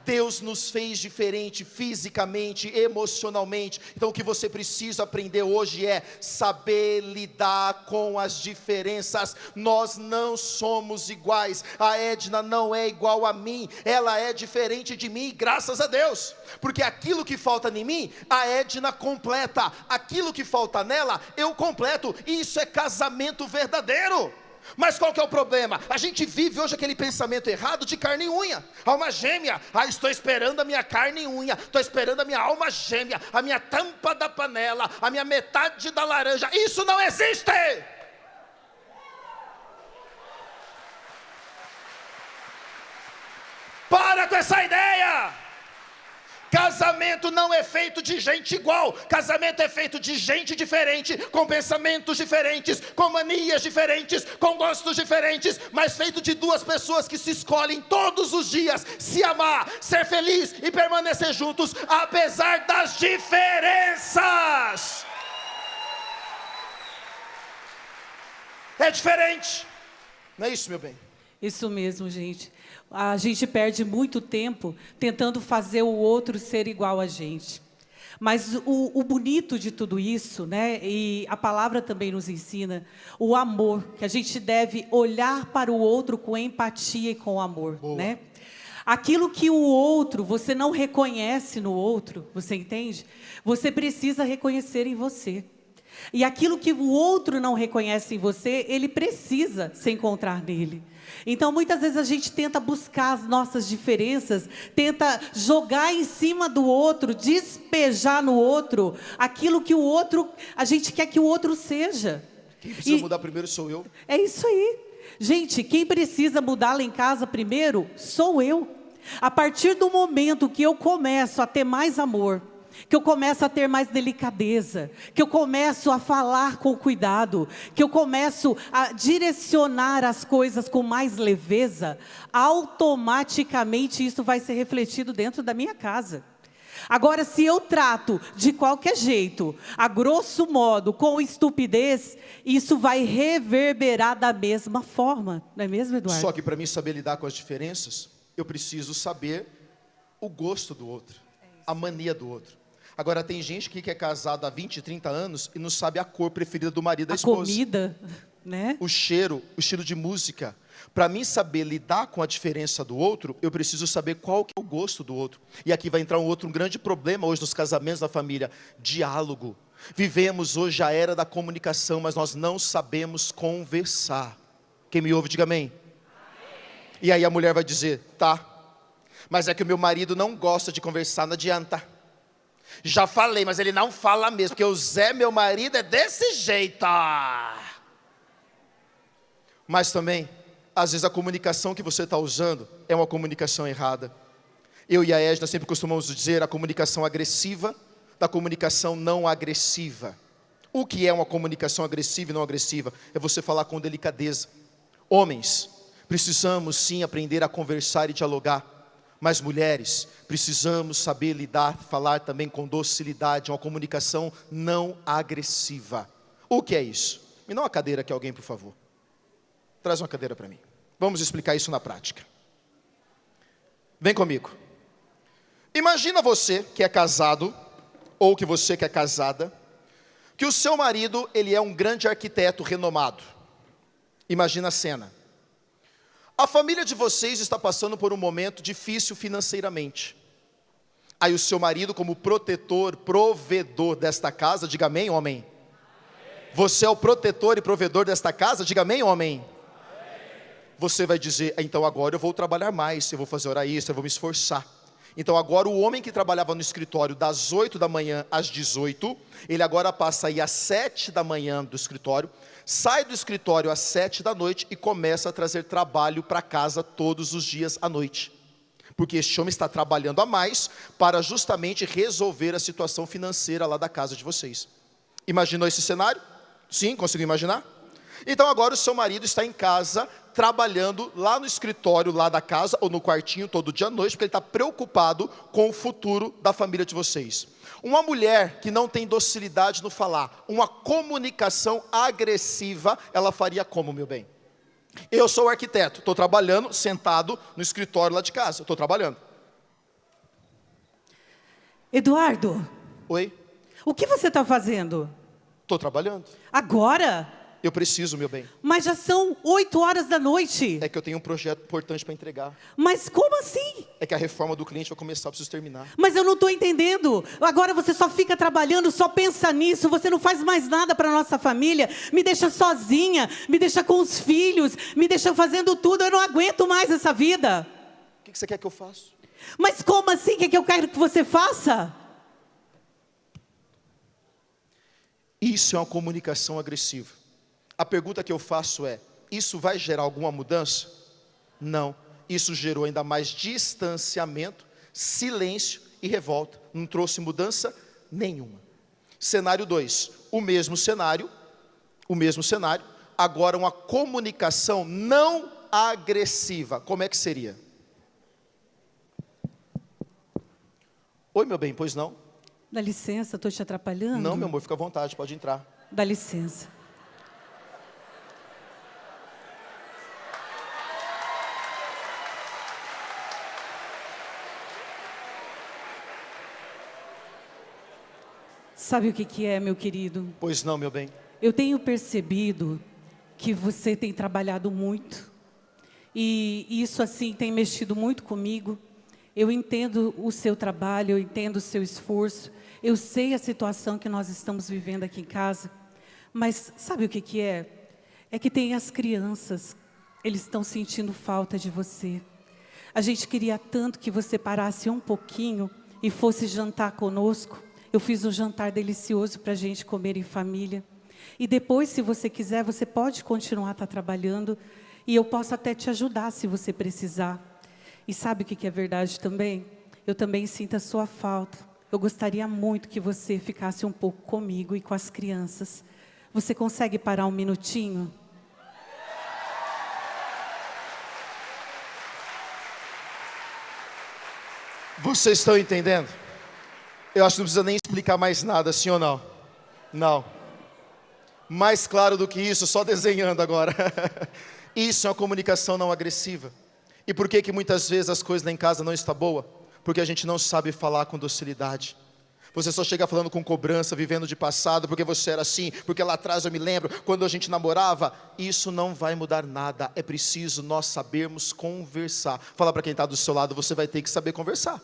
Deus nos fez diferente fisicamente, emocionalmente. Então o que você precisa aprender hoje é saber lidar com as diferenças. Nós não somos iguais. A Edna não é igual a mim, ela é diferente de mim, graças a Deus. Porque aquilo que falta em mim, a Edna completa. Aquilo que falta nela, eu completo. Isso é casamento verdadeiro. Mas qual que é o problema? A gente vive hoje aquele pensamento errado de carne e unha. Alma gêmea: estou esperando a minha carne e unha, estou esperando a minha alma gêmea, a minha tampa da panela, a minha metade da laranja. Isso não existe! Para com essa ideia! Casamento não é feito de gente igual. Casamento é feito de gente diferente, com pensamentos diferentes, com manias diferentes, com gostos diferentes, mas feito de duas pessoas que se escolhem todos os dias se amar, ser feliz e permanecer juntos, apesar das diferenças. É diferente. Não é isso, meu bem? Isso mesmo, gente. A gente perde muito tempo tentando fazer o outro ser igual a gente. Mas o bonito de tudo isso, né? E a palavra também nos ensina o amor, que a gente deve olhar para o outro com empatia e com amor, né? Aquilo que o outro, você não reconhece no outro, você entende? Você precisa reconhecer em você. E aquilo que o outro não reconhece em você, ele precisa se encontrar nele. Então, muitas vezes a gente tenta buscar as nossas diferenças, tenta jogar em cima do outro, despejar no outro, aquilo que o outro, a gente quer que o outro seja. Quem precisa mudar primeiro sou eu. É isso aí. Gente, quem precisa mudar lá em casa primeiro, sou eu. A partir do momento que eu começo a ter mais amor, que eu começo a ter mais delicadeza, que eu começo a falar com cuidado, que eu começo a direcionar as coisas com mais leveza, automaticamente isso vai ser refletido dentro da minha casa. Agora, se eu trato de qualquer jeito, a grosso modo, com estupidez, isso vai reverberar da mesma forma, não é mesmo, Eduardo? Só que para mim saber lidar com as diferenças, eu preciso saber o gosto do outro, a mania do outro. Agora, tem gente que é casada há 20, 30 anos e não sabe a cor preferida do marido e da esposa. A comida, né? O cheiro, o estilo de música. Para mim saber lidar com a diferença do outro, eu preciso saber qual que é o gosto do outro. E aqui vai entrar um grande problema hoje nos casamentos da família: diálogo. Vivemos hoje a era da comunicação, mas nós não sabemos conversar. Quem me ouve, diga amém. E aí a mulher vai dizer: tá, mas é que o meu marido não gosta de conversar, não adianta. Já falei, mas ele não fala mesmo, porque o Zé, meu marido, é desse jeito. Mas também, às vezes a comunicação que você está usando é uma comunicação errada. Eu e a Edna sempre costumamos dizer a comunicação agressiva da comunicação não agressiva. O que é uma comunicação agressiva e não agressiva? É você falar com delicadeza. Homens, precisamos sim aprender a conversar e dialogar. Mas mulheres, precisamos saber lidar, falar também com docilidade, uma comunicação não agressiva. O que é isso? Me dá uma cadeira aqui, alguém, por favor. Traz uma cadeira para mim. Vamos explicar isso na prática. Vem comigo. Imagina você que é casado, ou que você que é casada, que o seu marido, ele é um grande arquiteto renomado. Imagina a cena. A família de vocês está passando por um momento difícil financeiramente. Aí o seu marido, como protetor, provedor desta casa, diga amém, homem. Você é o protetor e provedor desta casa, diga amém, homem. Você vai dizer: então agora eu vou trabalhar mais, eu vou fazer hora extra, eu vou me esforçar. Então agora o homem que trabalhava no escritório das 8 da manhã às 18, ele agora passa aí às 7 da manhã do escritório, sai do escritório às 7 da noite e começa a trazer trabalho para casa todos os dias à noite. Porque este homem está trabalhando a mais para justamente resolver a situação financeira lá da casa de vocês. Imaginou esse cenário? Sim, conseguiu imaginar? Então agora o seu marido está em casa, trabalhando lá no escritório, lá da casa, ou no quartinho todo dia à noite, porque ele está preocupado com o futuro da família de vocês. Uma mulher que não tem docilidade no falar, uma comunicação agressiva, ela faria como, meu bem? Eu sou arquiteto, estou trabalhando, sentado no escritório lá de casa, estou trabalhando. Eduardo. Oi? O que você está fazendo? Estou trabalhando. Agora? Eu preciso, meu bem. Mas já são 8 horas da noite. É que eu tenho um projeto importante para entregar. Mas como assim? É que a reforma do cliente vai começar, eu preciso terminar. Mas eu não estou entendendo. Agora você só fica trabalhando, só pensa nisso. Você não faz mais nada para a nossa família. Me deixa sozinha, me deixa com os filhos, me deixa fazendo tudo. Eu não aguento mais essa vida. O que você quer que eu faça? Mas como assim? O que eu quero que você faça? Isso é uma comunicação agressiva. A pergunta que eu faço é: isso vai gerar alguma mudança? Não. Isso gerou ainda mais distanciamento, silêncio e revolta, não trouxe mudança nenhuma. Cenário 2, o mesmo cenário, agora uma comunicação não agressiva. Como é que seria? Oi, meu bem, pois não? Dá licença, estou te atrapalhando? Não, meu amor, fica à vontade, pode entrar. Dá licença. Sabe o que é, meu querido? Pois não, meu bem. Eu tenho percebido que você tem trabalhado muito. E isso, assim, tem mexido muito comigo. Eu entendo o seu trabalho, eu entendo o seu esforço. Eu sei a situação que nós estamos vivendo aqui em casa. Mas sabe o que é? É que tem as crianças. Eles estão sentindo falta de você. A gente queria tanto que você parasse um pouquinho e fosse jantar conosco. Eu fiz um jantar delicioso para a gente comer em família. E depois, se você quiser, você pode continuar trabalhando. E eu posso até te ajudar se você precisar. E sabe o que é verdade também? Eu também sinto a sua falta. Eu gostaria muito que você ficasse um pouco comigo e com as crianças. Você consegue parar um minutinho? Vocês estão entendendo? Eu acho que não precisa nem explicar mais nada, sim ou não? Não. Mais claro do que isso, só desenhando agora. Isso é uma comunicação não agressiva. E por que muitas vezes as coisas lá em casa não estão boas? Porque a gente não sabe falar com docilidade. Você só chega falando com cobrança, vivendo de passado, porque você era assim, porque lá atrás eu me lembro, quando a gente namorava. Isso não vai mudar nada, é preciso nós sabermos conversar. Fala para quem está do seu lado, você vai ter que saber conversar.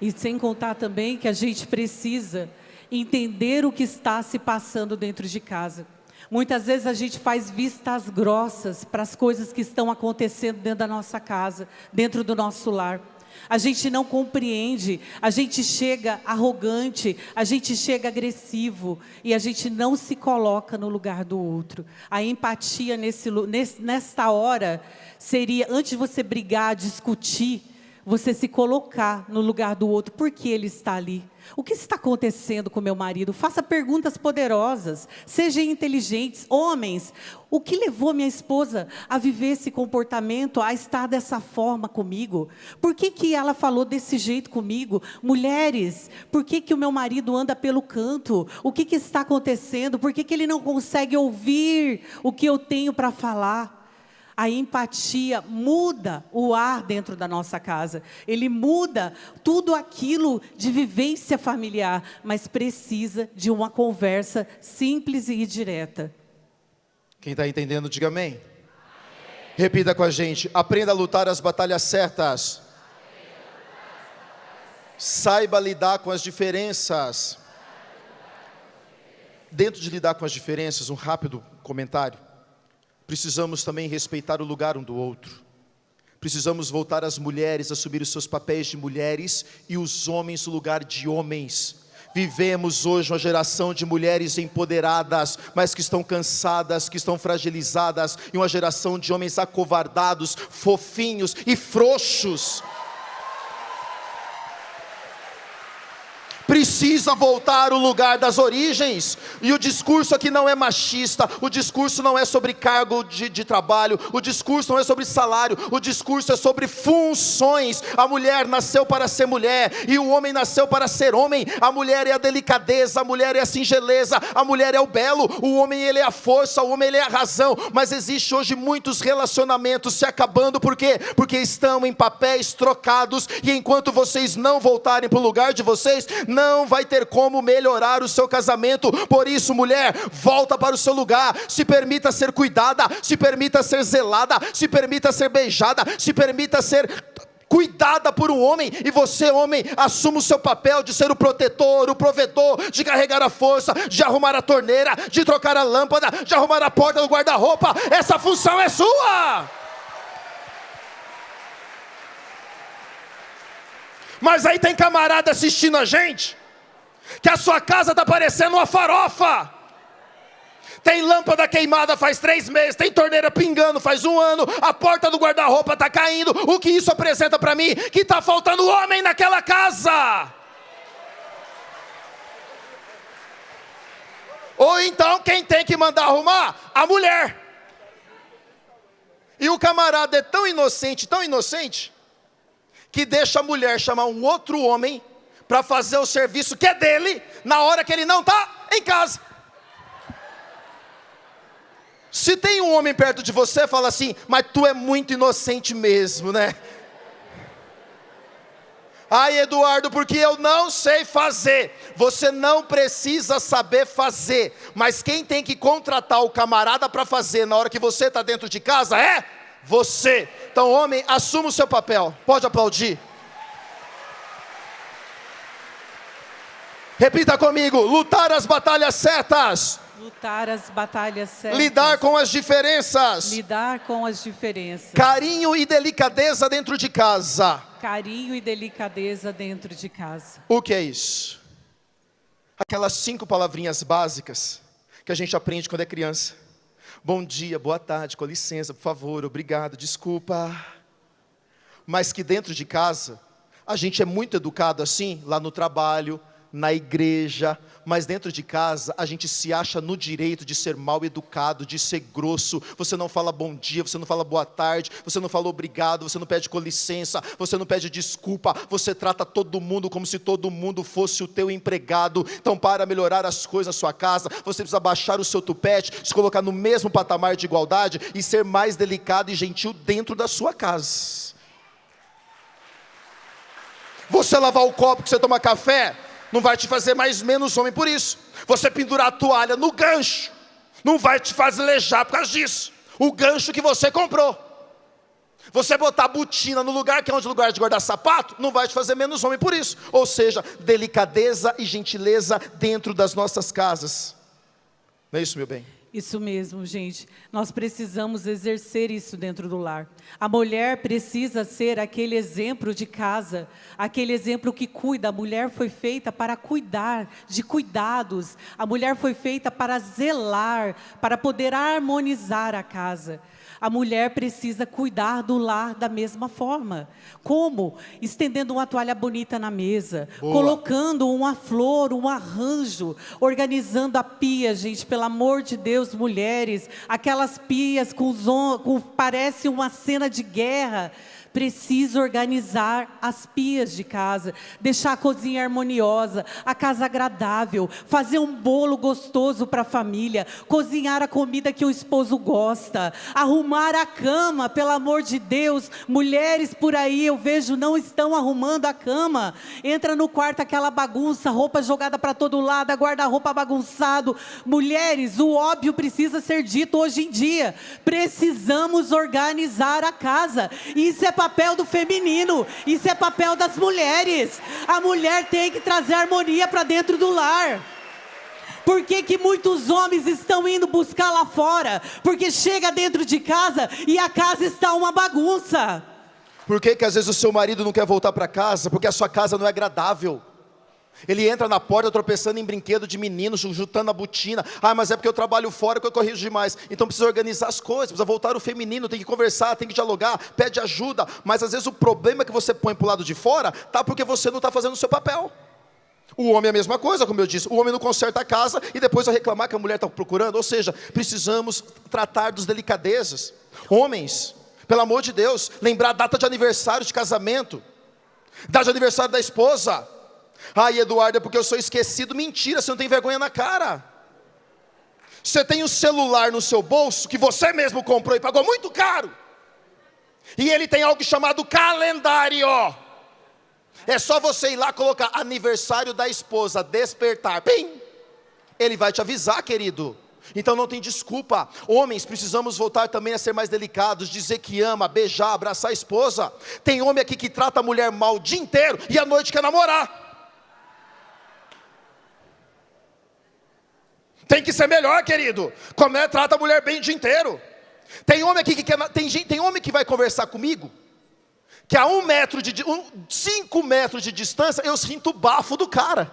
E sem contar também que a gente precisa entender o que está se passando dentro de casa. Muitas vezes a gente faz vistas grossas para as coisas que estão acontecendo dentro da nossa casa, dentro do nosso lar. A gente não compreende, a gente chega arrogante, a gente chega agressivo e a gente não se coloca no lugar do outro. A empatia nesta hora seria, antes de você brigar, discutir, você se colocar no lugar do outro. Por que ele está ali? O que está acontecendo com meu marido? Faça perguntas poderosas. Sejam inteligentes. Homens, o que levou minha esposa a viver esse comportamento, a estar dessa forma comigo? Por que ela falou desse jeito comigo? Mulheres, por que o meu marido anda pelo canto? O que está acontecendo? Por que ele não consegue ouvir o que eu tenho para falar? A empatia muda o ar dentro da nossa casa. Ele muda tudo aquilo de vivência familiar, mas precisa de uma conversa simples e direta. Quem está entendendo, diga amém. Amém. Repita com a gente. Aprenda a lutar as batalhas certas. Saiba lidar com as diferenças. Dentro de lidar com as diferenças, um rápido comentário. Precisamos também respeitar o lugar um do outro. Precisamos voltar as mulheres a assumir os seus papéis de mulheres e os homens no lugar de homens. Vivemos hoje uma geração de mulheres empoderadas, mas que estão cansadas, que estão fragilizadas, e uma geração de homens acovardados, fofinhos e frouxos. Precisa voltar ao lugar das origens. E o discurso aqui não é machista. O discurso não é sobre cargo de trabalho. O discurso não é sobre salário. O discurso é sobre funções. A mulher nasceu para ser mulher e o homem nasceu para ser homem. A mulher é a delicadeza, a mulher é a singeleza, a mulher é o belo. O homem, ele é a força, o homem, ele é a razão. Mas existe hoje muitos relacionamentos se acabando. Por quê? Porque estão em papéis trocados. E enquanto vocês não voltarem para o lugar de vocês, não vai ter como melhorar o seu casamento. Por isso, mulher, volta para o seu lugar. Se permita ser cuidada, se permita ser zelada, se permita ser beijada, se permita ser cuidada por um homem. E você, homem, assuma o seu papel de ser o protetor, o provedor, de carregar a força, de arrumar a torneira, de trocar a lâmpada, de arrumar a porta do guarda-roupa. Essa função é sua. Mas aí tem camarada assistindo a gente, que a sua casa está parecendo uma farofa. Tem lâmpada queimada faz 3 meses, tem torneira pingando faz 1 ano, a porta do guarda-roupa está caindo. O que isso apresenta para mim? Que está faltando homem naquela casa. Ou então quem tem que mandar arrumar? A mulher. E o camarada é tão inocente, que deixa a mulher chamar um outro homem para fazer o serviço que é dele, na hora que ele não está em casa. Se tem um homem perto de você, fala assim: mas tu é muito inocente mesmo, né? Ai, Eduardo, porque eu não sei fazer. Você não precisa saber fazer, mas quem tem que contratar o camarada para fazer na hora que você está dentro de casa é você. Então, homem, assuma o seu papel. Pode aplaudir. Repita comigo: lutar as batalhas certas. Lutar as batalhas certas. Lidar com as diferenças. Lidar com as diferenças. Carinho e delicadeza dentro de casa. Carinho e delicadeza dentro de casa. O que é isso? Aquelas 5 palavrinhas básicas que a gente aprende quando é criança. Bom dia, boa tarde, com licença, por favor, obrigado, desculpa. Mas que dentro de casa, a gente é muito educado assim, lá no trabalho, na igreja, mas dentro de casa a gente se acha no direito de ser mal educado, de ser grosso. Você não fala bom dia, você não fala boa tarde, você não fala obrigado, você não pede com licença, você não pede desculpa, você trata todo mundo como se todo mundo fosse o teu empregado. Então, para melhorar as coisas na sua casa, você precisa baixar o seu tupete, se colocar no mesmo patamar de igualdade e ser mais delicado e gentil dentro da sua casa. Você lavar o copo que você toma café não vai te fazer mais menos homem por isso. Você pendurar a toalha no gancho não vai te fazer alejar por causa disso. O gancho que você comprou. Você botar a botina no lugar que é onde lugar de guardar sapato não vai te fazer menos homem por isso. Ou seja, delicadeza e gentileza dentro das nossas casas. Não é isso, meu bem? Isso mesmo, gente. Nós precisamos exercer isso dentro do lar. A mulher precisa ser aquele exemplo de casa, aquele exemplo que cuida. A mulher foi feita para cuidar, de cuidados. A mulher foi feita para zelar, para poder harmonizar a casa. A mulher precisa cuidar do lar da mesma forma. Como? Estendendo uma toalha bonita na mesa. Boa. Colocando uma flor, um arranjo. Organizando a pia, gente, pelo amor de Deus, mulheres. Aquelas pias parece uma cena de guerra. Precisa organizar as pias de casa, deixar a cozinha harmoniosa, a casa agradável, fazer um bolo gostoso para a família, cozinhar a comida que o esposo gosta, arrumar a cama, pelo amor de Deus. Mulheres por aí eu vejo não estão arrumando a cama. Entra no quarto aquela bagunça, roupa jogada para todo lado, guarda-roupa bagunçado. Mulheres, o óbvio precisa ser dito hoje em dia. Precisamos organizar a casa. Isso é papel do feminino, isso é papel das mulheres. A mulher tem que trazer harmonia para dentro do lar. Por que que muitos homens estão indo buscar lá fora? Porque chega dentro de casa e a casa está uma bagunça. Por que que às vezes o seu marido não quer voltar para casa? Porque a sua casa não é agradável. Ele entra na porta tropeçando em brinquedo de menino, juntando a botina. Ah, mas é porque eu trabalho fora que eu corrijo demais. Então precisa organizar as coisas, precisa voltar o feminino, tem que conversar, tem que dialogar, pede ajuda. Mas às vezes o problema que você põe para o lado de fora tá porque você não está fazendo o seu papel. O homem é a mesma coisa, como eu disse. O homem não conserta a casa e depois vai reclamar que a mulher está procurando. Ou seja, precisamos tratar dos delicadezas. Homens, pelo amor de Deus, lembrar a data de aniversário de casamento, data de aniversário da esposa. Ai, Eduardo, é porque eu sou esquecido. Mentira, você não tem vergonha na cara. Você tem um celular no seu bolso que você mesmo comprou e pagou muito caro. E ele tem algo chamado calendário. É só você ir lá colocar aniversário da esposa, despertar. Pim! Ele vai te avisar, querido. Então não tem desculpa. Homens, precisamos voltar também a ser mais delicados, dizer que ama, beijar, abraçar a esposa. Tem homem aqui que trata a mulher mal o dia inteiro e à noite quer namorar. Tem que ser melhor, querido. Como é, trata a mulher bem o dia inteiro. Tem homem aqui que quer, tem homem que vai conversar comigo, que a 5 metros de distância eu sinto o bafo do cara.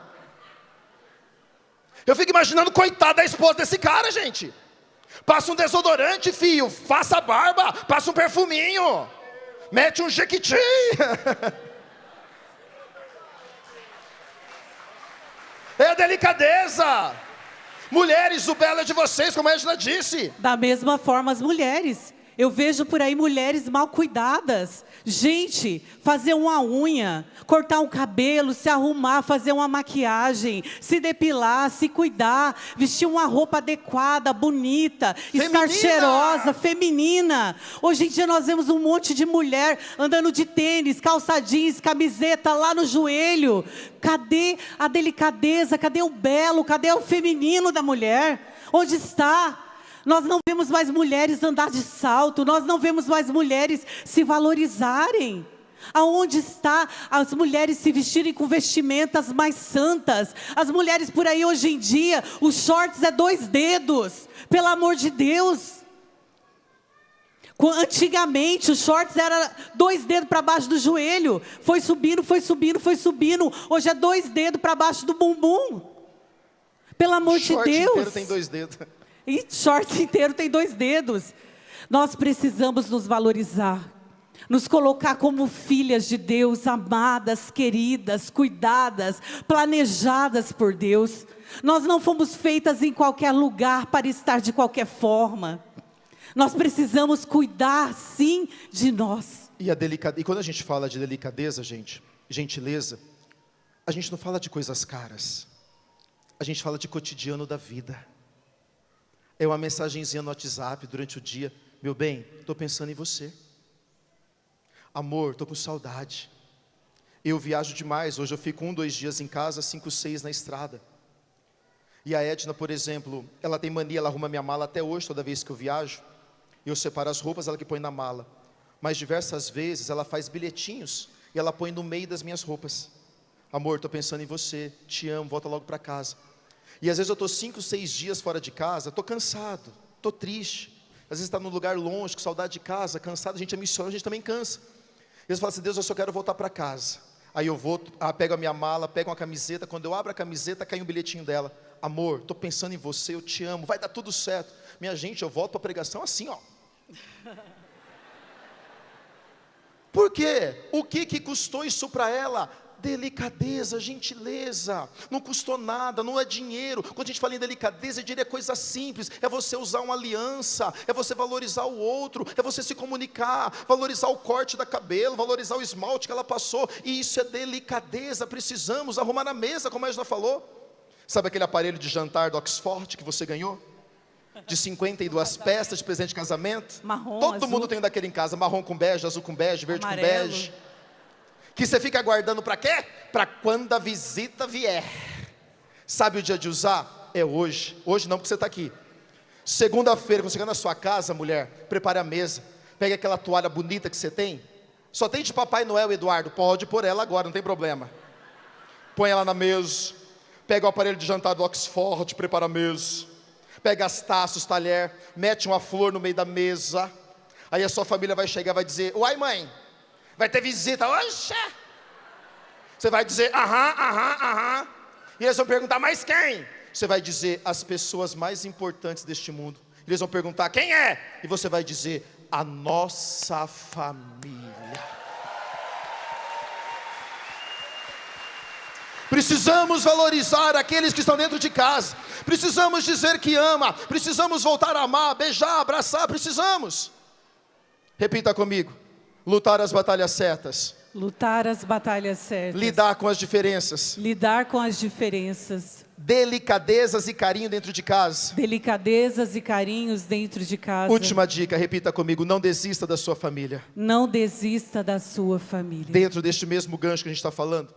Eu fico imaginando, coitada da esposa desse cara, gente. Passa um desodorante, filho, faça a barba, passa um perfuminho, mete um jequiti. É a delicadeza. Mulheres, o belo é de vocês, como a Edna disse. Da mesma forma as mulheres. Eu vejo por aí mulheres mal cuidadas. Gente, fazer uma unha, cortar um cabelo, se arrumar, fazer uma maquiagem, se depilar, se cuidar, vestir uma roupa adequada, bonita, estar cheirosa, feminina. Hoje em dia nós vemos um monte de mulher andando de tênis, calça jeans, camiseta lá no joelho. Cadê a delicadeza? Cadê o belo? Cadê o feminino da mulher? Onde está? Nós não vemos mais mulheres andar de salto, nós não vemos mais mulheres se valorizarem. Aonde está as mulheres se vestirem com vestimentas mais santas? As mulheres por aí hoje em dia, os shorts é 2 dedos, pelo amor de Deus. Antigamente os shorts era 2 dedos para baixo do joelho, foi subindo, foi subindo, foi subindo. Hoje é 2 dedos para baixo do bumbum. Pelo amor de Deus. Short inteiro tem 2 dedos. E short inteiro tem 2 dedos. Nós precisamos nos valorizar, nos colocar como filhas de Deus, amadas, queridas, cuidadas, planejadas por Deus. Nós não fomos feitas em qualquer lugar para estar de qualquer forma. Nós precisamos cuidar, sim, de nós. E quando a gente fala de delicadeza, gente, gentileza, a gente não fala de coisas caras. A gente fala de cotidiano da vida. É uma mensagenzinha no WhatsApp durante o dia. Meu bem, estou pensando em você. Amor, estou com saudade. Eu viajo demais. Hoje eu fico 1, 2 dias em casa, 5, 6 na estrada. E a Edna, por exemplo, ela tem mania, ela arruma minha mala até hoje, toda vez que eu viajo. Eu separo as roupas, ela que põe na mala. Mas diversas vezes ela faz bilhetinhos e ela põe no meio das minhas roupas. Amor, estou pensando em você, te amo, volta logo para casa. E às vezes eu estou 5, 6 dias fora de casa, estou cansado, estou triste. Às vezes está num lugar longe, com saudade de casa, cansado, a gente é missionário, a gente também cansa. E eles falam assim, Deus, eu só quero voltar para casa. Aí eu vou, pego a minha mala, pego uma camiseta, quando eu abro a camiseta, cai um bilhetinho dela. Amor, estou pensando em você, eu te amo, vai dar tudo certo. Minha gente, eu volto para a pregação assim, ó. Por quê? O que custou isso para ela? Delicadeza, gentileza, não custou nada, não é dinheiro. Quando a gente fala em delicadeza, eu diria coisa simples, é você usar uma aliança, é você valorizar o outro, é você se comunicar, valorizar o corte da cabelo, valorizar o esmalte que ela passou, e isso é delicadeza. Precisamos arrumar na mesa, como a Edna falou. Sabe aquele aparelho de jantar do Oxford que você ganhou? De 52 peças de presente de casamento? Marrom, todo azul. mundo tem um daquele em casa, marrom com bege, azul com bege, verde Amarelo. com bege. Que você fica aguardando para quê? Para quando a visita vier. Sabe o dia de usar? É hoje. Hoje não, porque você está aqui. Segunda-feira, quando chegar na sua casa, mulher, prepare a mesa. Pegue aquela toalha bonita que você tem. Só tem de Papai Noel, Eduardo. Pode pôr ela agora, não tem problema. Põe ela na mesa. Pega o aparelho de jantar do Oxford, prepara a mesa. Pega as taças, talher, mete uma flor no meio da mesa. Aí a sua família vai chegar e vai dizer, uai mãe, vai ter visita, oxa. Você vai dizer, aham. E eles vão perguntar, mas quem? Você vai dizer, as pessoas mais importantes deste mundo. Eles vão perguntar, quem é? E você vai dizer, a nossa família. Precisamos valorizar aqueles que estão dentro de casa. Precisamos dizer que ama. Precisamos voltar a amar, beijar, abraçar. Precisamos. Repita comigo. Lutar as batalhas certas. Lutar as batalhas certas. Lidar com as diferenças. Lidar com as diferenças. Delicadezas e carinho dentro de casa. Delicadezas e carinhos dentro de casa. Última dica, repita comigo. Não desista da sua família. Não desista da sua família. Dentro deste mesmo gancho que a gente está falando,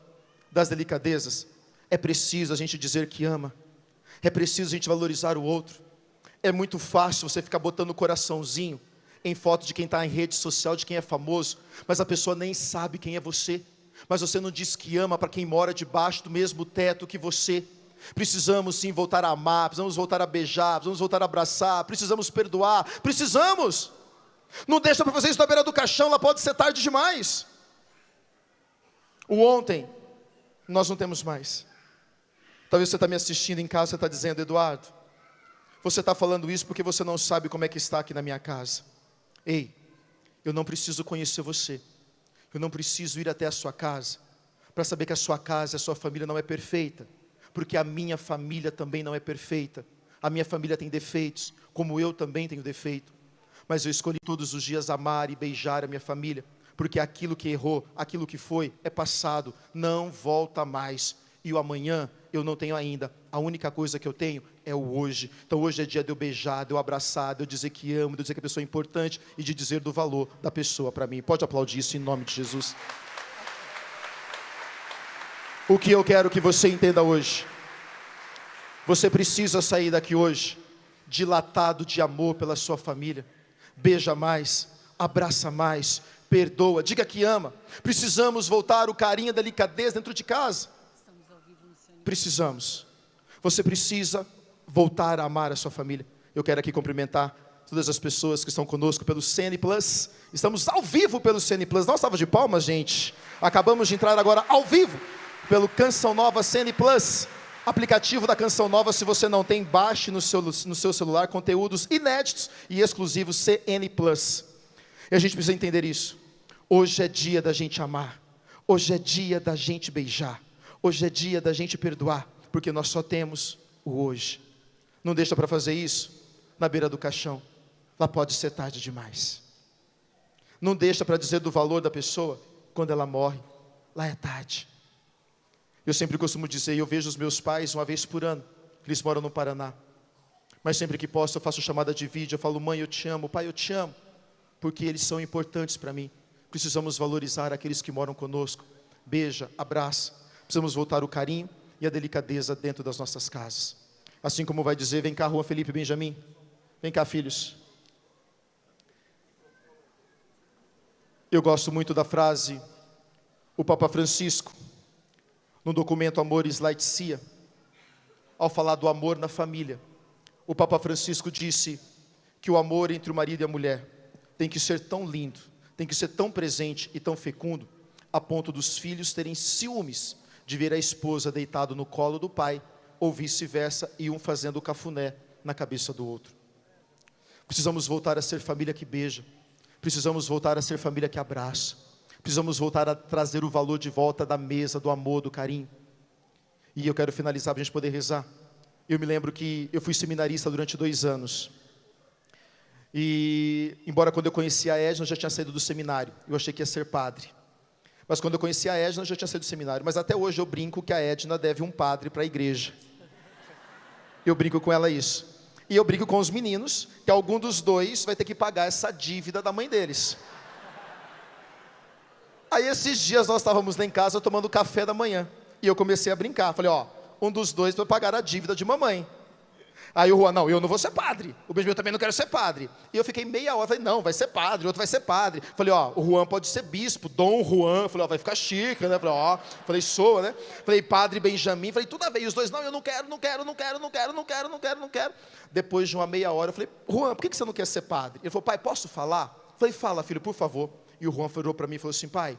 das delicadezas, é preciso a gente dizer que ama. É preciso a gente valorizar o outro. É muito fácil você ficar botando o coraçãozinho em foto de quem está em rede social, de quem é famoso, mas a pessoa nem sabe quem é você. Mas você não diz que ama para quem mora debaixo do mesmo teto que você. Precisamos sim voltar a amar, precisamos voltar a beijar, precisamos voltar a abraçar, precisamos perdoar, precisamos. Não deixa para fazer isso na beira do caixão, lá pode ser tarde demais. O ontem, nós não temos mais. Talvez você está me assistindo em casa, você está dizendo: Eduardo, você está falando isso porque você não sabe como é que está aqui na minha casa. Ei, eu não preciso conhecer você. Eu não preciso ir até a sua casa para saber que a sua casa, a sua família não é perfeita, porque a minha família também não é perfeita. A minha família tem defeitos, como eu também tenho defeito. Mas eu escolhi todos os dias amar e beijar a minha família, porque aquilo que errou, aquilo que foi, é passado, não volta mais. E o amanhã eu não tenho ainda. A única coisa que eu tenho é o hoje. Então hoje é dia de eu beijar, de eu abraçar, de eu dizer que amo, de eu dizer que a pessoa é importante e de dizer do valor da pessoa para mim. Pode aplaudir isso em nome de Jesus. O que eu quero que você entenda hoje: você precisa sair daqui hoje dilatado de amor pela sua família. Beija mais, abraça mais, perdoa, diga que ama. Precisamos voltar o carinho, a delicadeza dentro de casa. Precisamos. Você precisa voltar a amar a sua família. Eu quero aqui cumprimentar todas as pessoas que estão conosco pelo CN Plus. Estamos ao vivo pelo CN Plus. Dá uma salva de palmas, gente. Acabamos de entrar agora ao vivo pelo Canção Nova CN Plus. Aplicativo da Canção Nova, se você não tem, baixe no seu celular conteúdos inéditos e exclusivos CN Plus. E a gente precisa entender isso. Hoje é dia da gente amar. Hoje é dia da gente beijar. Hoje é dia da gente perdoar, porque nós só temos o hoje. Não deixa para fazer isso na beira do caixão. Lá pode ser tarde demais. Não deixa para dizer do valor da pessoa quando ela morre. Lá é tarde. Eu sempre costumo dizer, eu vejo os meus pais uma vez por ano. Eles moram no Paraná. Mas sempre que posso eu faço chamada de vídeo. Eu falo: mãe, eu te amo, pai, eu te amo. Porque eles são importantes para mim. Precisamos valorizar aqueles que moram conosco. Beija, abraça. Precisamos voltar o carinho e a delicadeza dentro das nossas casas. Assim como vai dizer: vem cá, Juan Felipe, Benjamin. Vem cá, filhos. Eu gosto muito da frase, o Papa Francisco, no documento Amoris Laetitia, ao falar do amor na família, o Papa Francisco disse que o amor entre o marido e a mulher tem que ser tão lindo, tem que ser tão presente e tão fecundo, a ponto dos filhos terem ciúmes de ver a esposa deitada no colo do pai, ou vice-versa, e um fazendo o cafuné na cabeça do outro. Precisamos voltar a ser família que beija, precisamos voltar a ser família que abraça, precisamos voltar a trazer o valor de volta da mesa, do amor, do carinho. E eu quero finalizar para a gente poder rezar. Eu me lembro que eu fui seminarista durante 2 anos, e embora quando eu conheci a Edna, eu já tinha saído do seminário, eu achei que ia ser padre. Mas quando eu conheci a Edna, eu já tinha saído do seminário. Mas até hoje eu brinco que a Edna deve um padre para a igreja. Eu brinco com ela isso. E eu brinco com os meninos, que algum dos dois vai ter que pagar essa dívida da mãe deles. Aí esses dias nós estávamos lá em casa tomando café da manhã. E eu comecei a brincar. Falei: ó, um dos dois vai pagar a dívida de mamãe. Aí o Juan: não, eu não vou ser padre. O Benjamin: eu também não quero ser padre. E eu fiquei meia hora, falei: não, vai ser padre, o outro vai ser padre. Falei: ó, o Juan pode ser bispo, Dom Juan. Falei: ó, vai ficar chique, né? Falei: ó, falei: soa, né? Falei: padre Benjamin. Falei: tudo a ver. E os dois: não, eu não quero. Depois de uma meia hora, eu falei: Juan, por que você não quer ser padre? Ele falou: pai, posso falar? Falei: fala, filho, por favor. E o Juan virou para mim e falou assim: pai,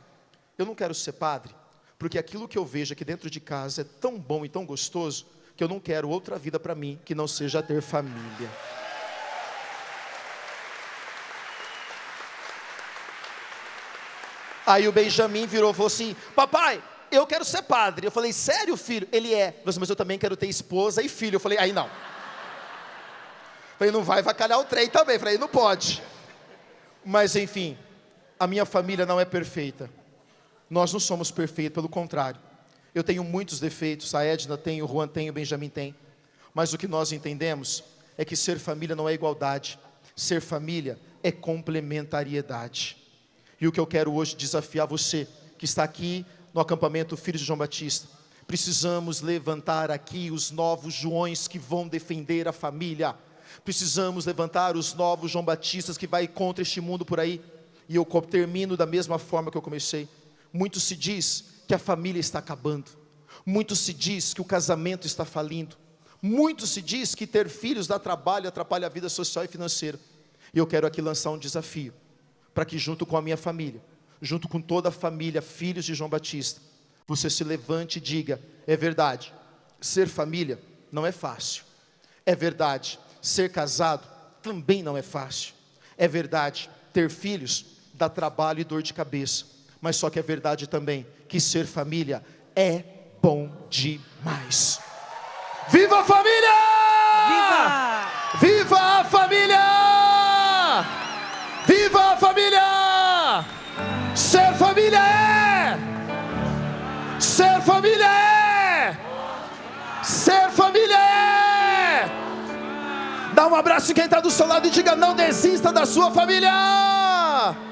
eu não quero ser padre, porque aquilo que eu vejo aqui dentro de casa é tão bom e tão gostoso, que eu não quero outra vida para mim que não seja ter família. Aí o Benjamin virou e falou assim: papai, eu quero ser padre. Eu falei: sério, filho? Ele é. Falei assim: mas eu também quero ter esposa e filho. Eu falei: aí não. Falei: não vai vacalhar o trem também. Falei: não pode. Mas enfim, a minha família não é perfeita. Nós não somos perfeitos, pelo contrário. Eu tenho muitos defeitos, a Edna tem, o Juan tem, o Benjamin tem. Mas o que nós entendemos é que ser família não é igualdade. Ser família é complementariedade. E o que eu quero hoje desafiar você, que está aqui no acampamento Filhos de João Batista. Precisamos levantar aqui os novos Joões que vão defender a família. Precisamos levantar os novos João Batistas que vai contra este mundo por aí. E eu termino da mesma forma que eu comecei. Muito se diz que a família está acabando. Muito se diz que o casamento está falindo. Muito se diz que ter filhos dá trabalho, atrapalha a vida social e financeira. E eu quero aqui lançar um desafio, para que junto com a minha família, junto com toda a família, Filhos de João Batista, você se levante e diga: é verdade, ser família não é fácil. É verdade, ser casado também não é fácil. É verdade, ter filhos dá trabalho e dor de cabeça. Mas só que é verdade também que ser família é bom demais. Viva a família! Viva! Viva a família! Viva a família! Ser família é! Ser família é! Ser família é! Dá um abraço em quem está do seu lado e diga: não desista da sua família!